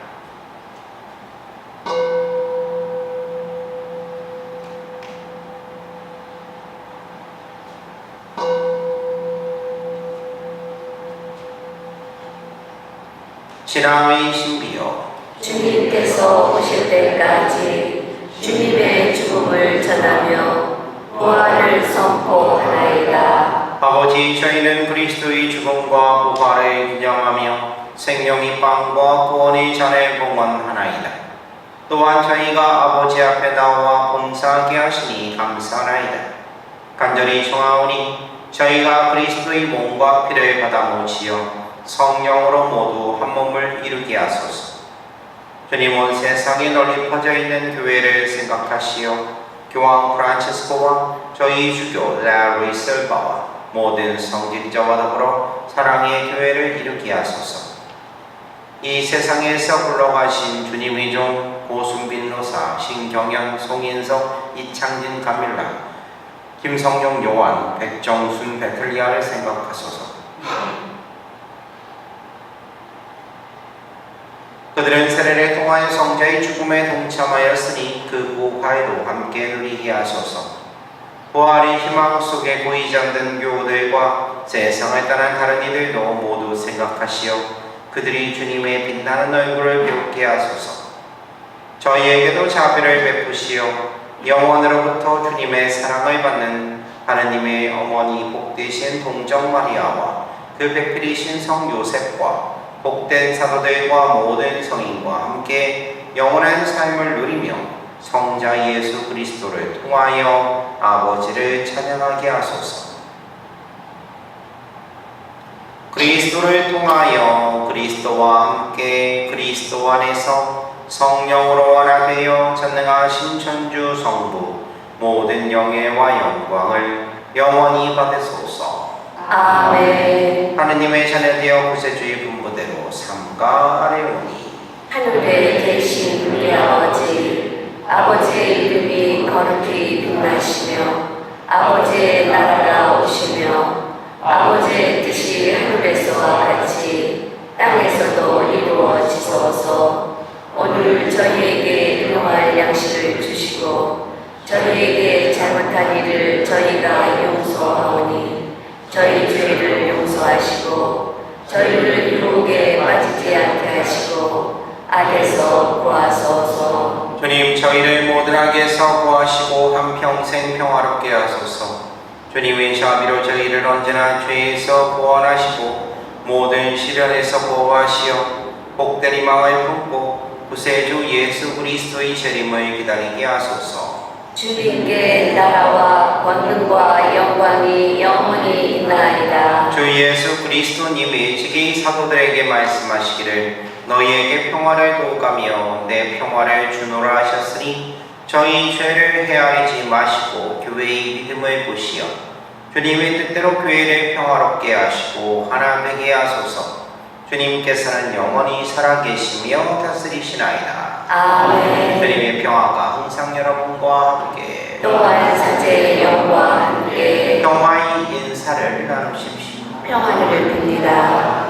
신앙의 신비여, 주님께서 오실 때까지 주님의 죽음을 전하며 부활을 선포하나이다. 아버지, 저희는 그리스도의 죽음과 부활을 기념하며 생명의 빵과 구원의 잔을 봉헌하나이다. 또한 저희가 아버지 앞에 나와 봉사하게 하시니 감사하나이다. 간절히 청하오니 저희가 그리스도의 몸과 피를 받아 모치어 성령으로 모두 한 몸을 이루게 하소서. 주님, 온 세상에 널리 퍼져 있는 교회를 생각하시어 교황 프란치스코와 저희 주교 라리 셀바와 모든 성직자와 더불어 사랑의 교회를 이루게 하소서. 이 세상에서 굴러가신 주님의 종 고순빈 노사, 신경현, 송인석, 이창진, 가밀라, 김성용, 요한, 백정순, 베틀리아를 생각하소서. 그들은 세례를 통하여 성자의 죽음에 동참하였으니 그 부활도 함께 누리게 하소서. 부활의 희망 속에 고이 잠든 교우들과 세상을 떠난 다른 이들도 모두 생각하시어 그들이 주님의 빛나는 얼굴을 배우게 하소서. 저희에게도 자비를 베푸시어 영원으로부터 주님의 사랑을 받는 하느님의 어머니 복되신 동정 마리아와 그 배필이신 성 요셉과 복된 사도들과 모든 성인과 함께 영원한 삶을 누리며 성자 예수 그리스도를 통하여 아버지를 찬양하게 하소서. 그리스도를 통하여 그리스도와 함께 그리스도 안에서 성령으로 하나 되어 전능하신 천주 성부 모든 영예와 영광을 영원히 받으소서. 아멘. 하느님의 자녀되어 구세주의 분부대로 삼가 아뢰오니 하늘에 계신 우리 아버지의 이름이 거룩히 빛나시며 아버지의 나라가 오시며 아버지의 뜻이 하늘에서와 같이 땅에서도 이루어지소서. 오늘 저희에게 일용할 양식을 주시고 저희에게 잘못한 일을 저희가 용서하오니 저희 죄를 용서하시고 저희를 유혹에 빠지지 않게 하시고 악에서 구하소서. 주님, 저희를 모든 악에서 구하시고 한평생 평화롭게 하소서. 주님의 자비로 저희를 언제나 죄에서 구원하시고 모든 시련에서 보호하시어 복된 희망을 품고 구세주 예수 그리스도의 재림을 기다리게 하소서. 주님께 나라와 권능과 영광이 영원히 있나이다. 주 예수 그리스도님이 지기 사도들에게 말씀하시기를 너희에게 평화를 도우가며 내 평화를 주노라 하셨으니 저희 죄를 헤아리지 마시고 교회의 믿음을 보시어 주님의 뜻대로 교회를 평화롭게 하시고 하나 되게 하소서. 주님께서는 영원히 살아계시며 다스리시나이다. 아멘. 주님의 평화가 항상 여러분과 함께 또한 사제의 영과 함께 평화의 인사를 나누십시오. 평안을 빕니다.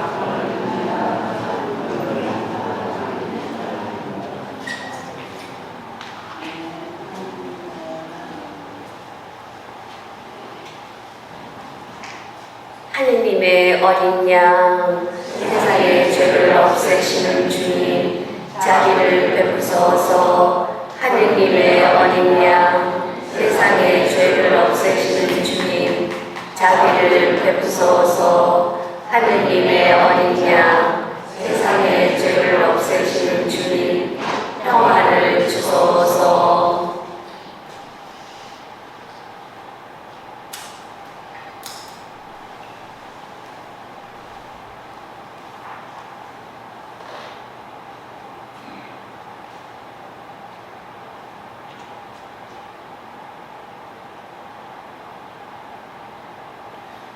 하느님의 어린 양, 세상의 죄를 없애시는 주님, 자비를 베푸소서. 하느님의 어린 양, 세상의 죄를 없애시는 주님, 자비를 베푸소서. 하느님의 어린 양, 세상의 죄를 없애시는 주님, 평안을 주소서.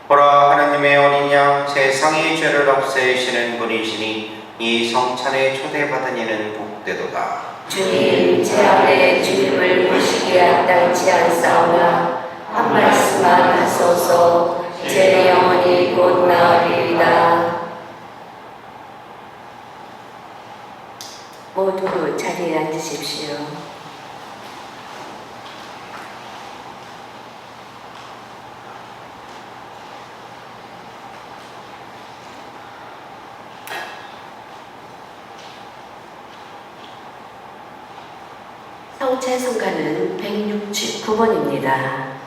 보라, 하느님의 어린 양, 세상의 죄를 없애시는 분이시니 이 성찬에 초대받은 이는 복되도다. 주님, 제 안에 주님을 모시기에 합당치 않사오나 한 말씀만 하소서. 제 영혼이 곧 나으리이다. 모두 자리에 앉으십시오. 성찬 성가는 169번입니다.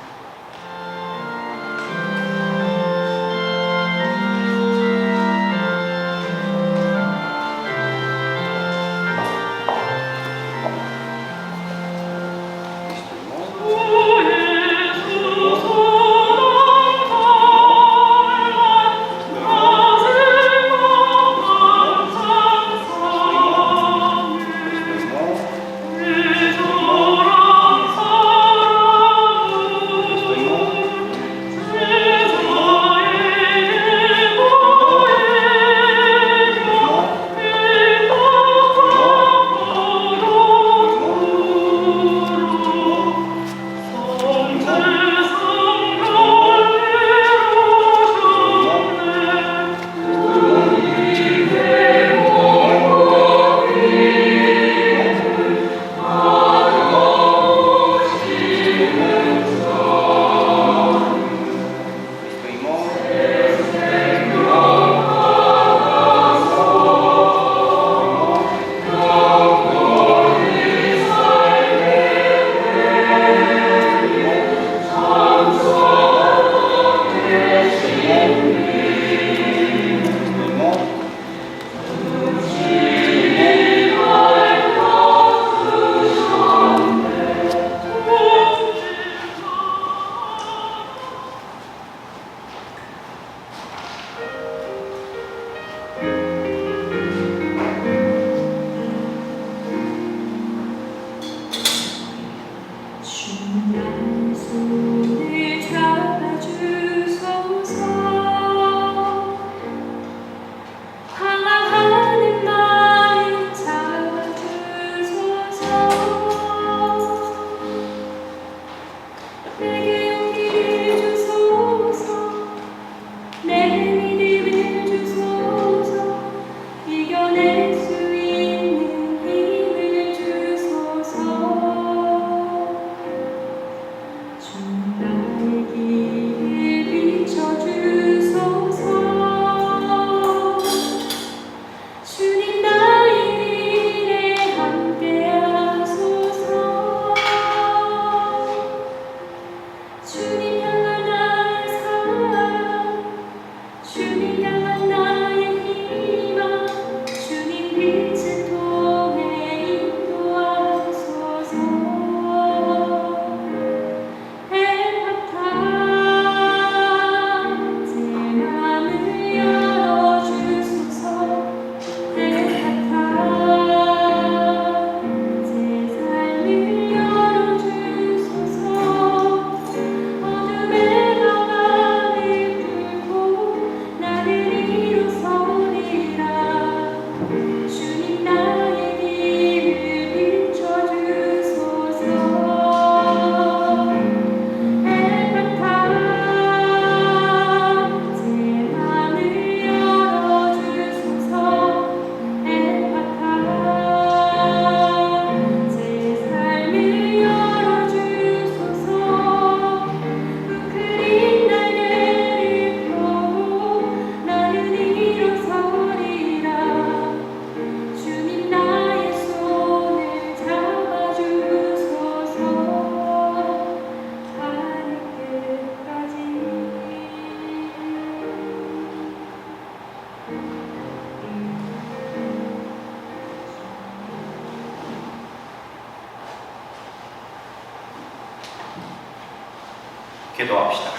기도합시다.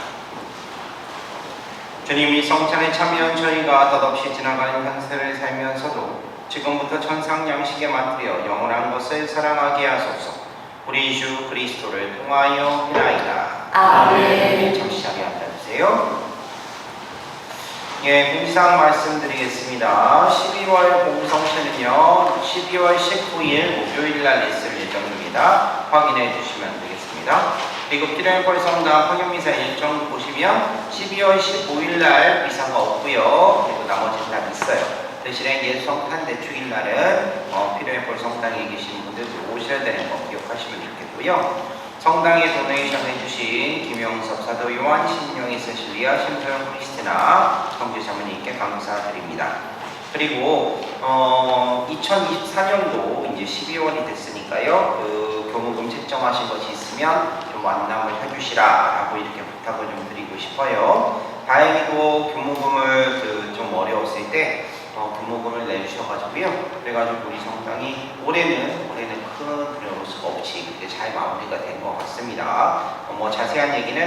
주님, 이 성찬에 참여한 저희가 덧없이 지나가는 현세를 살면서도 지금부터 천상 양식에 맞들여 영원한 것을 사랑하게 하소서. 우리 주 그리스도를 통하여 비나이다. 아멘. 잠시 자리에 앉아주세요. 예, 공지사항 말씀드리겠습니다. 12월 공성체는요 12월 19일 목요일날 있을 예정입니다. 확인해 주시면 되겠습니다. 그리고 필요한 성당 황현미사 일정 보시면 12월 15일날 미사가 없고요. 그리고 나머지는 다 있어요. 대신에 예수성탄 대축일날은 필요한 성당에 계신 분들 오셔야 되는 거 기억하시면 좋겠고요. 성당에 도네이션 해주신 김영섭 사도 요한 신령이 세실리아 심소영 크리스티나 성주 자매님께 감사드립니다. 그리고 2024년도 이제 12월이 됐으니까요. 그 교무금 책정하신 것이 있으면 좀 완납을 해주시라라고 이렇게 부탁을 좀 드리고 싶어요. 다행히도 교무금을 좀 어려웠을 때 교무금을 내주셔가지고요. 그래가지고 우리 성당이 올해는 큰 변수 없이 그렇게 잘 마무리가 된 것 같습니다. 뭐 자세한 얘기는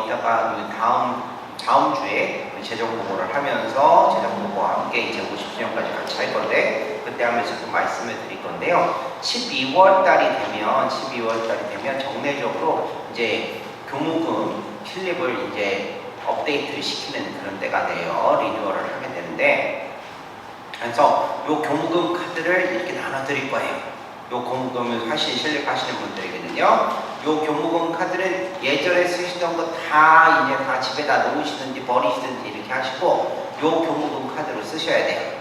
이따가 다음 주에 재정 보고를 하면서 재정 보고와 함께 이제 50주년까지 같이 할 건데 그때 하면서 좀 말씀을 드릴 건데요. 12월 달이 되면 정례적으로 이제 교무금 필립을 이제 업데이트를 시키는 그런 때가 돼요. 리뉴얼을 하게 되는데 그래서 요 교무금 카드를 이렇게 나눠 드릴 거예요. 요 교무금을 실력하시는 분들에게는요. 요 교무금 카드는 예전에 쓰시던 거 다 이제 다 집에다 놓으시든지 버리시든지 이렇게 하시고 요 교무금 카드로 쓰셔야 돼요.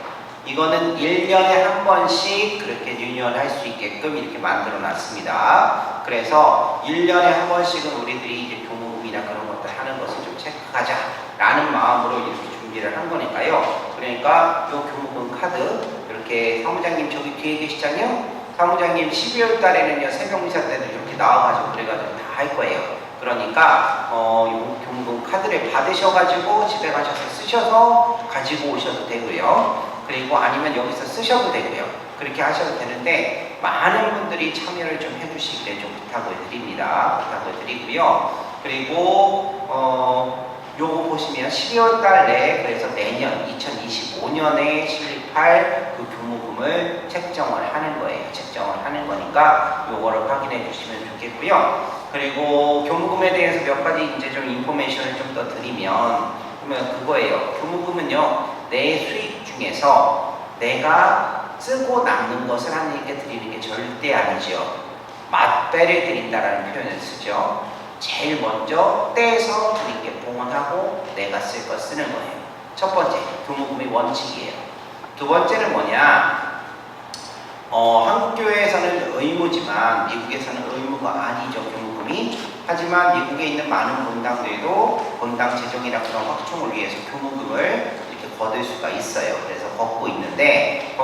이거는 1년에 한 번씩 그렇게 리뉴얼할 수 있게끔 이렇게 만들어 놨습니다. 그래서 1년에 한 번씩은 우리들이 이제 교무금이나 그런 것들 하는 것을 좀 체크하자 라는 마음으로 이렇게 준비를 한 거니까요. 그러니까 요 교무금 카드 이렇게 사무장님 저기 뒤에 계시잖아요. 사무장님 12월 달에는요 새벽미사 때도 이렇게 나와가지고 그래가지고 다 할 거예요. 그러니까 교무금 카드를 받으셔가지고 집에 가셔서 쓰셔서 가지고 오셔도 되고요. 그리고 아니면 여기서 쓰셔도 되고요. 그렇게 하셔도 되는데 많은 분들이 참여를 좀 해주시기를 좀 부탁을 드립니다. 부탁을 드리고요. 그리고 요거 보시면 12월 달 내에 그래서 내년 2025년에 실립할 그 교무금을 책정을 하는 거예요. 책정을 하는 거니까 요거를 확인해 주시면 좋겠고요. 그리고 교무금에 대해서 몇 가지 이제 좀 인포메이션을 좀 더 드리면 그러면 그거예요. 교무금은요 내 수익 중에서 내가 쓰고 남는 것을 하나님께 드리는 게 절대 아니죠. 맛배를 드린다라는 표현을 쓰죠. 제일 먼저 떼서 드리게 봉헌하고 내가 쓸 거 쓰는 거예요. 첫 번째, 교무금의 원칙이에요. 두 번째는 뭐냐? 한국 교회에서는 의무지만 미국에서는 의무가 아니죠, 교무금이. 하지만 미국에 있는 많은 본당들도 본당 재정이나 그런 확충을 위해서 교무금을 이렇게 거둘 수가 있어요. 그래서 걷고 있는데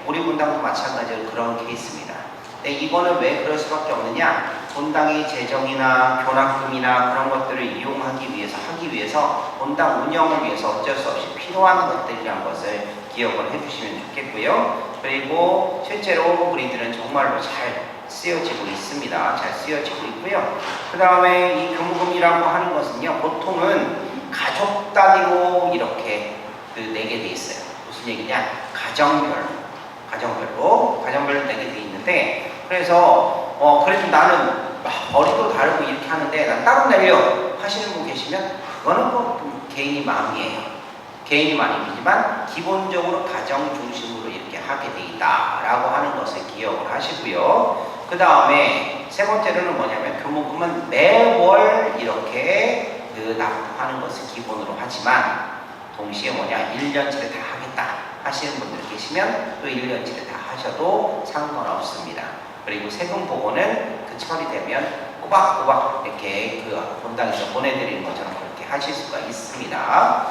우리 본당도 마찬가지로 그런 케이스입니다. 근데 이거는 왜 그럴 수밖에 없느냐? 본당의 재정이나 교납금이나 그런 것들을 이용하기 위해서 본당 운영을 위해서 어쩔 수 없이 필요한 것들이라는 것을 기억을 해주시면 좋겠고요. 그리고 실제로 우리들은 정말로 잘 쓰여지고 있습니다. 잘 쓰여지고 있고요. 그 다음에 이 교무금이라고 하는 것은요, 보통은 가족 단위로 이렇게 내게 돼 있어요. 무슨 얘기냐? 가정별로 내게 돼 있는데, 그래서 그래도 나는 머리도 다르고 이렇게 하는데 난 따로 내려 하시는 분 계시면 그거는 뭐 개인이 마음이에요. 개인이 마음이지만 기본적으로 가정 중심으로 이렇게 하게 돼 있다라고 하는 것을 기억을 하시고요. 그 다음에 세 번째로는 뭐냐면 교무금은 매월 이렇게 납부하는 것을 기본으로 하지만 동시에 1년치를 다 하겠다 하시는 분들 계시면 또 1년치를 다 하셔도 상관없습니다. 그리고 세금 보고는 처리되면 꼬박꼬박 이렇게 본당에서 보내드리는 것처럼 그렇게 하실 수가 있습니다.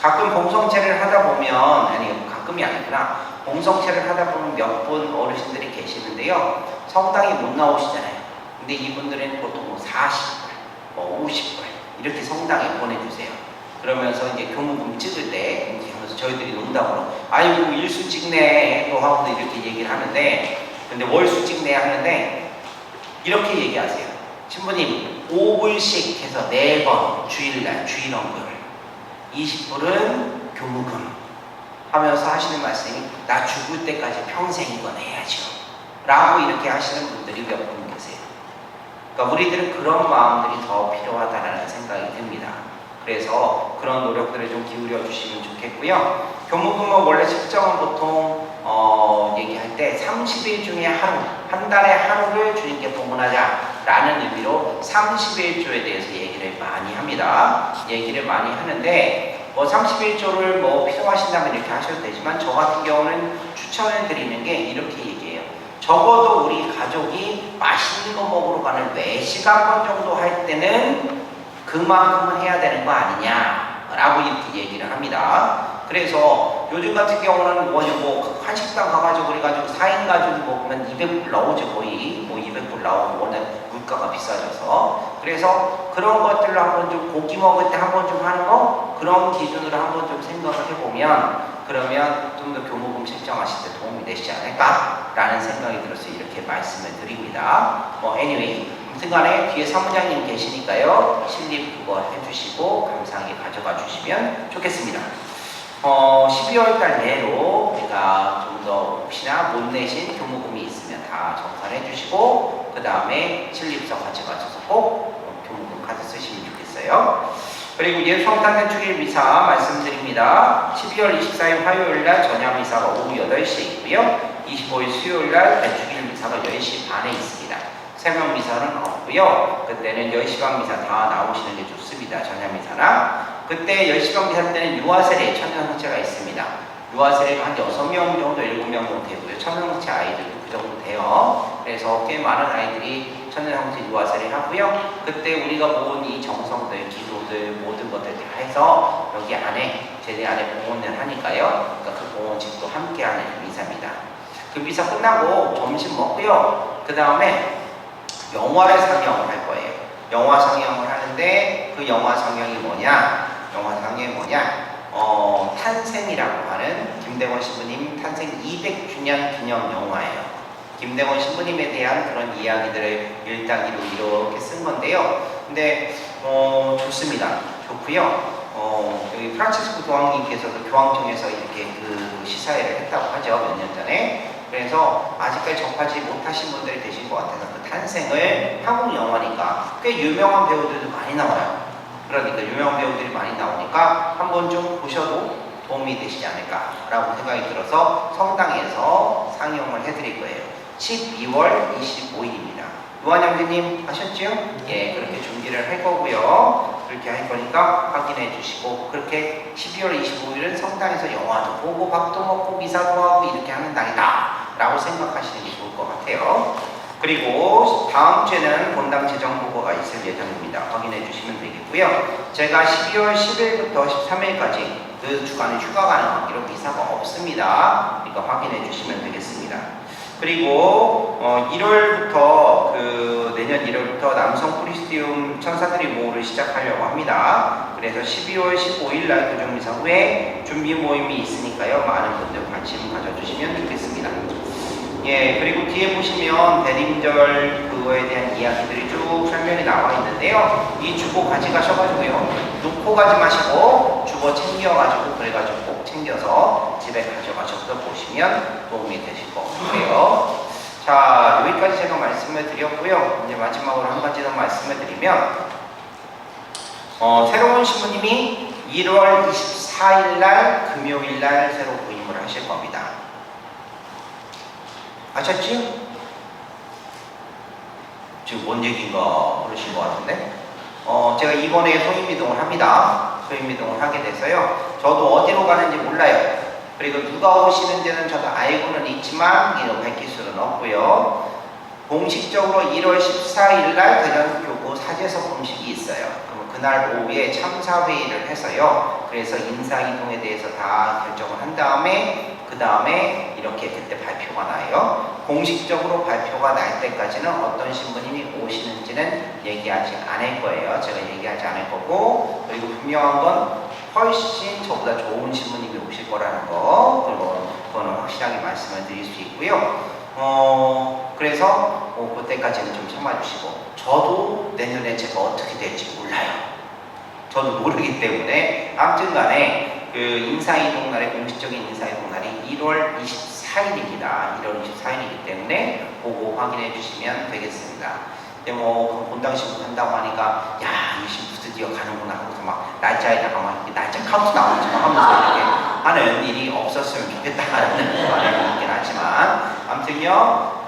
가끔 공성체를 하다 보면 가끔이 아니구나. 공성체를 하다 보면 몇 분 어르신들이 계시는데요. 성당에 못 나오시잖아요. 근데 이분들은 보통 40불, 50불 이렇게 성당에 보내주세요. 그러면서 이제 교무금 찍을 때 하면서 저희들이 농담으로 아이고 일수 찍네 또 하고 이렇게 얘기를 하는데 근데 월수 찍네 하는데 이렇게 얘기하세요. 신부님 5불씩 해서 4번 주일날 주일원금, 20불은 교무금 하면서 하시는 말씀이 나 죽을 때까지 평생 이건 해야죠 라고 이렇게 하시는 분들이 몇 분 계세요. 그러니까 우리들은 그런 마음들이 더 필요하다는 생각이 듭니다. 그래서 그런 노력들을 좀 기울여 주시면 좋겠고요. 교무금은 원래 책정은 보통 얘기할 때 30일 중에 하루, 한 달에 하루를 주님께 봉헌하자 라는 의미로 31조에 대해서 얘기를 많이 합니다. 얘기를 많이 하는데 31조를 필요하신다면 이렇게 하셔도 되지만 저 같은 경우는 추천해 드리는 게 이렇게 얘기해요. 적어도 우리 가족이 맛있는 거 먹으러 가는 외식 한 번 정도 할 때는 그만큼은 해야 되는 거 아니냐라고 이렇게 얘기를 합니다. 그래서 요즘 같은 경우는 한식당 가가지고 그래가지고 4인 가족이 먹으면 200불 나오죠. 거의 200불 나오고 워낙 물가가 비싸져서. 그래서 그런 것들로 한번 좀 고기 먹을 때 한번 좀 하는 거 그런 기준으로 한번 좀 생각을 해보면 그러면 좀 더 교무금 책정하실 때 도움이 되시지 않을까라는 생각이 들어서 이렇게 말씀을 드립니다. anyway 아무튼간에 뒤에 사무장님 계시니까요. 신립 그거 해주시고 감사하게 가져가 주시면 좋겠습니다. 12월 달 내로 우리가 좀 더 혹시나 못 내신 교무금이 있으면 다 정산해 주시고 그 다음에 신립서 가져가셔서 꼭 교무금 카드 쓰시면 좋겠어요. 그리고 예수성탄절 주일 미사 말씀드립니다. 12월 24일 화요일 날 저녁 미사가 오후 8시에 있고요. 25일 수요일 날 대축일 미사가 10시 반에 있습니다. 새벽 미사는 없고요. 그때는 10시 반 미사 다 나오시는 게 좋습니다. 저녁 미사나. 그때 10시 반 미사 때는 유아세례 천연성체가 있습니다. 유아세례가 한 6명 정도, 7명 정도 되고요. 천연성체 아이들도 그 정도 돼요. 그래서 꽤 많은 아이들이 천연성체 유아세례 하고요. 그때 우리가 모은 이 정성들, 기도들, 모든 것들 다 해서 여기 안에, 제대 안에 봉헌을 하니까요. 그러니까 그 봉헌식도 함께 하는 미사입니다. 그 미사 끝나고 점심 먹고요. 그 다음에 영화를 상영을 할 거예요. 영화 상영을 하는데 그 영화 상영이 뭐냐? 영화 상영이 뭐냐? 탄생이라고 하는 김대건 신부님 탄생 200주년 기념 영화예요. 김대건 신부님에 대한 그런 이야기들을 일당기로 이렇게 쓴 건데요. 근데 좋습니다. 좋고요. 여기 프란치스코 교황님께서도 교황청에서 이렇게 그 시사회를 했다고 하죠. 몇 년 전에. 그래서 아직까지 접하지 못하신 분들이 계신 것 같아서 그 탄생을 한국 영화니까 꽤 유명한 배우들도 많이 나와요. 그러니까 유명한 배우들이 많이 나오니까 한번 좀 보셔도 도움이 되시지 않을까라고 생각이 들어서 성당에서 상영을 해드릴 거예요. 12월 25일입니다. 요한 형제님 아셨죠? 예, 그렇게 준비를 할 거고요. 그렇게 할 거니까 확인해 주시고 그렇게 12월 25일은 성당에서 영화도 보고 밥도 먹고 미사도 하고 이렇게 하는 날이다 라고 생각하시는 게 좋을 것 같아요. 그리고 다음 주에는 본당 재정 보고가 있을 예정입니다. 확인해 주시면 되겠고요. 제가 12월 10일부터 13일까지 그 주간에 휴가 가는 관계로 미사가 없습니다. 그러니까 확인해 주시면 되겠습니다. 그리고 1월부터 내년 1월부터 남성 프리스티움 천사들이 모호를 시작하려고 합니다. 그래서 12월 15일 날 교정미사 후에 준비 모임이 있으니까요. 많은 분들 관심 가져주시면 좋겠습니다. 예, 그리고 뒤에 보시면 대림절 그거에 대한 이야기들이 쭉 설명이 나와 있는데요. 이 주보 가져가셔가지고요. 놓고 가지 마시고 주보 챙겨가지고 그래가지고 꼭 챙겨서 집에 가져가셔서 보시면 도움이 되실 것 같아요. 자, 여기까지 제가 말씀을 드렸고요. 이제 마지막으로 한 가지 더 말씀을 드리면 새로운 신부님이 1월 24일 날 금요일 날 새로 부임을 하실 겁니다. 아셨지요? 지금 뭔 얘기인가 그러신 것 같은데 제가 이번에 소임이동을 합니다. 소임이동을 하게 돼서요. 저도 어디로 가는지 몰라요. 그리고 누가 오시는지는 저도 알고는 있지만 이런 밝힐 수는 없고요. 공식적으로 1월 14일 날 대전교구 사제석 공식이 있어요. 그럼 그날 오후에 참사회의를 해서요. 그래서 인사이동에 대해서 다 결정을 한 다음에 그 다음에 이렇게 그때 발표가 나요. 공식적으로 발표가 날 때까지는 어떤 신부님이 오시는지는 얘기하지 않을 거예요. 제가 얘기하지 않을 거고 그리고 분명한 건 훨씬 저보다 좋은 신부님이 오실 거라는 거 그거는 확실하게 말씀을 드릴 수 있고요. 그래서 그때까지는 좀 참아주시고, 저도 내년에 제가 어떻게 될지 몰라요. 저도 모르기 때문에 아무튼 간에 그 인사이동 날의 공식적인 인사이동 날이 1월 24일입니다. 1월 24일이기 때문에 보고 확인해 주시면 되겠습니다. 근데 뭐 본당 신부 한다고 하니까 야, 이 신부 드디어 가는구나 하면서 막 날짜에다가 막 이렇게 날짜 카운트 나오지 막 하면서 이렇게 하는 일이 없었으면 좋겠다라는 바람이 있긴 하지만, 아무튼요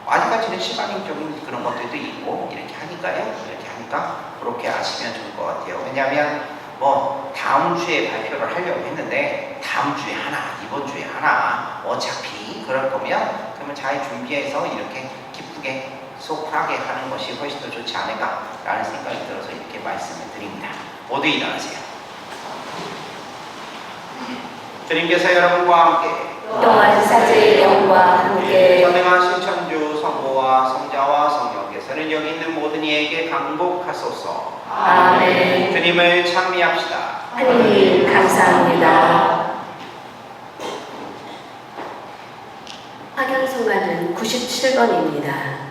아직까지는 시간적인 그런 것들도 있고 이렇게 하니까요. 이렇게 하니까 그렇게 아시면 좋을 것 같아요. 왜냐하면 뭐 다음 주에 발표를 하려고 했는데 다음 주에 하나, 이번 주에 하나, 어차피 그럴 거면 그러면 잘 준비해서 이렇게 기쁘게 소홀하게 하는 것이 훨씬 더 좋지 않을까라는 생각이 들어서 이렇게 말씀을 드립니다. 모두 일어나세요. 주님께서 여러분과 함께 또한 사제의 영과 함께 전능하신 천주 성부와 성자와 성령께서는 여기 있는 모든 이에게 강복하소서. 아멘. 주님을 찬미합시다. 하느님 감사합니다. 화경순간은 97번입니다.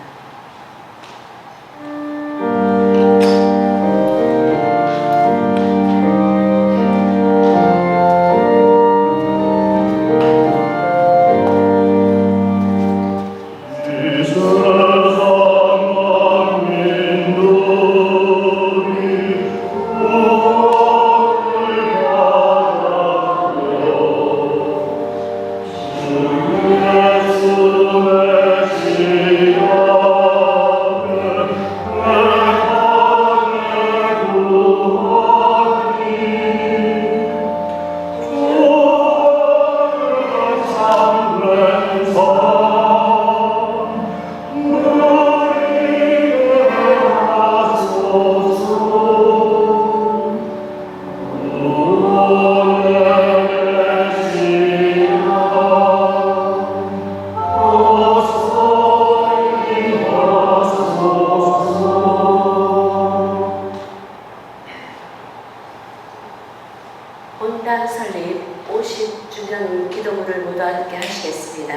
본당 설립 50주년 기도부를 모두 함께 하시겠습니다.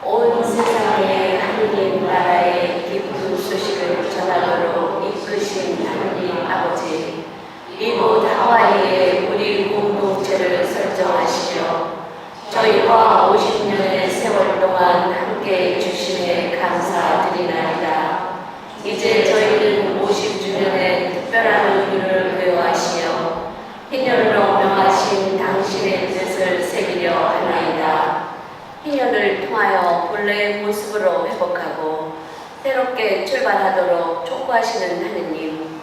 온 세상에 하느님 나라의 기쁜 소식을 전하도록 이끄신 하느님 아버지, 이곳 하와이에 우리 공동체를 설정하시며 저희와 50년의 세월 동안 함께 해주심에 감사드리나이다. 이제 저희는 50주년의 특별한 의미를 부여하시며 희년으로 명하신 당신의 뜻을 새기려 하나이다. 희년을 통하여 본래의 모습으로 회복하고 새롭게 출발하도록 촉구하시는 하느님,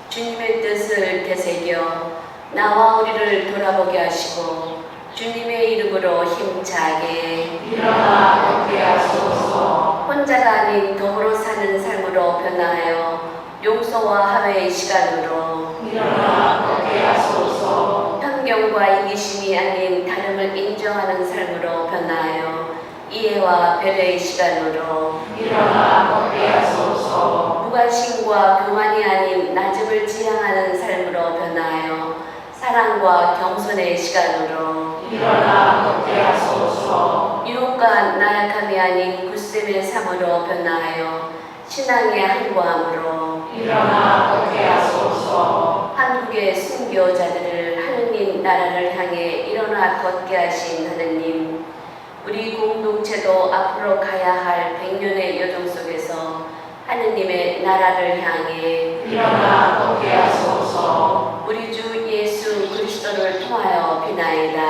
주님의 뜻을 되새겨 나와 우리를 돌아보게 하시고 주님의 이름으로 힘차게 일어나 걷게 하소서. 혼자가 아닌 더불어 사는 삶으로 변화하여 용서와 화해의 시간으로 일어나 걷게 하소서. 편견과 이기심이 아닌 다름을 인정하는 삶으로 변화하여 이해와 배려의 시간으로 일어나 걷게 하소서. 무관심과 교만이 아닌 낮음을 지향하는 삶으로 변화하여 사랑과 겸손의 시간으로 일어나 걷게 하소서. 유혹과 나약함이 아닌 굳셈의 삶으로 변화하여 신앙의 한구함으로 일어나 걷게 하소서. 한국의 순교자들을 하느님 나라를 향해 일어나 걷게 하신 하느님, 우리 공동체도 앞으로 가야 할 100년의 여정 속에서 하느님의 나라를 향해 일어나 걷게 하소서. 우리 주 예수 그리스도를 통하여 비나이다.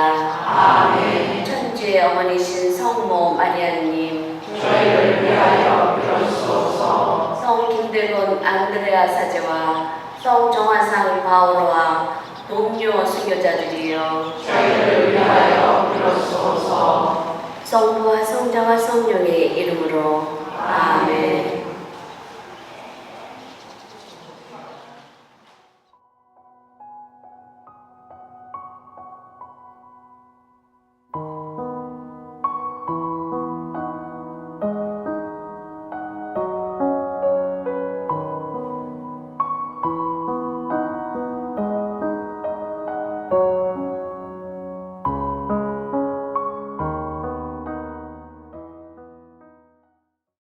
아멘. 천주의 어머니신 성모 마리아님, 저희를 위하여 빌어주소서. 성 김대건 안드레아 사제와 성 정화상 바오로와 동료 순교자들이여, 저희를 위하여 빌어주소서. 성부와 성자와 성령의 이름으로 아멘.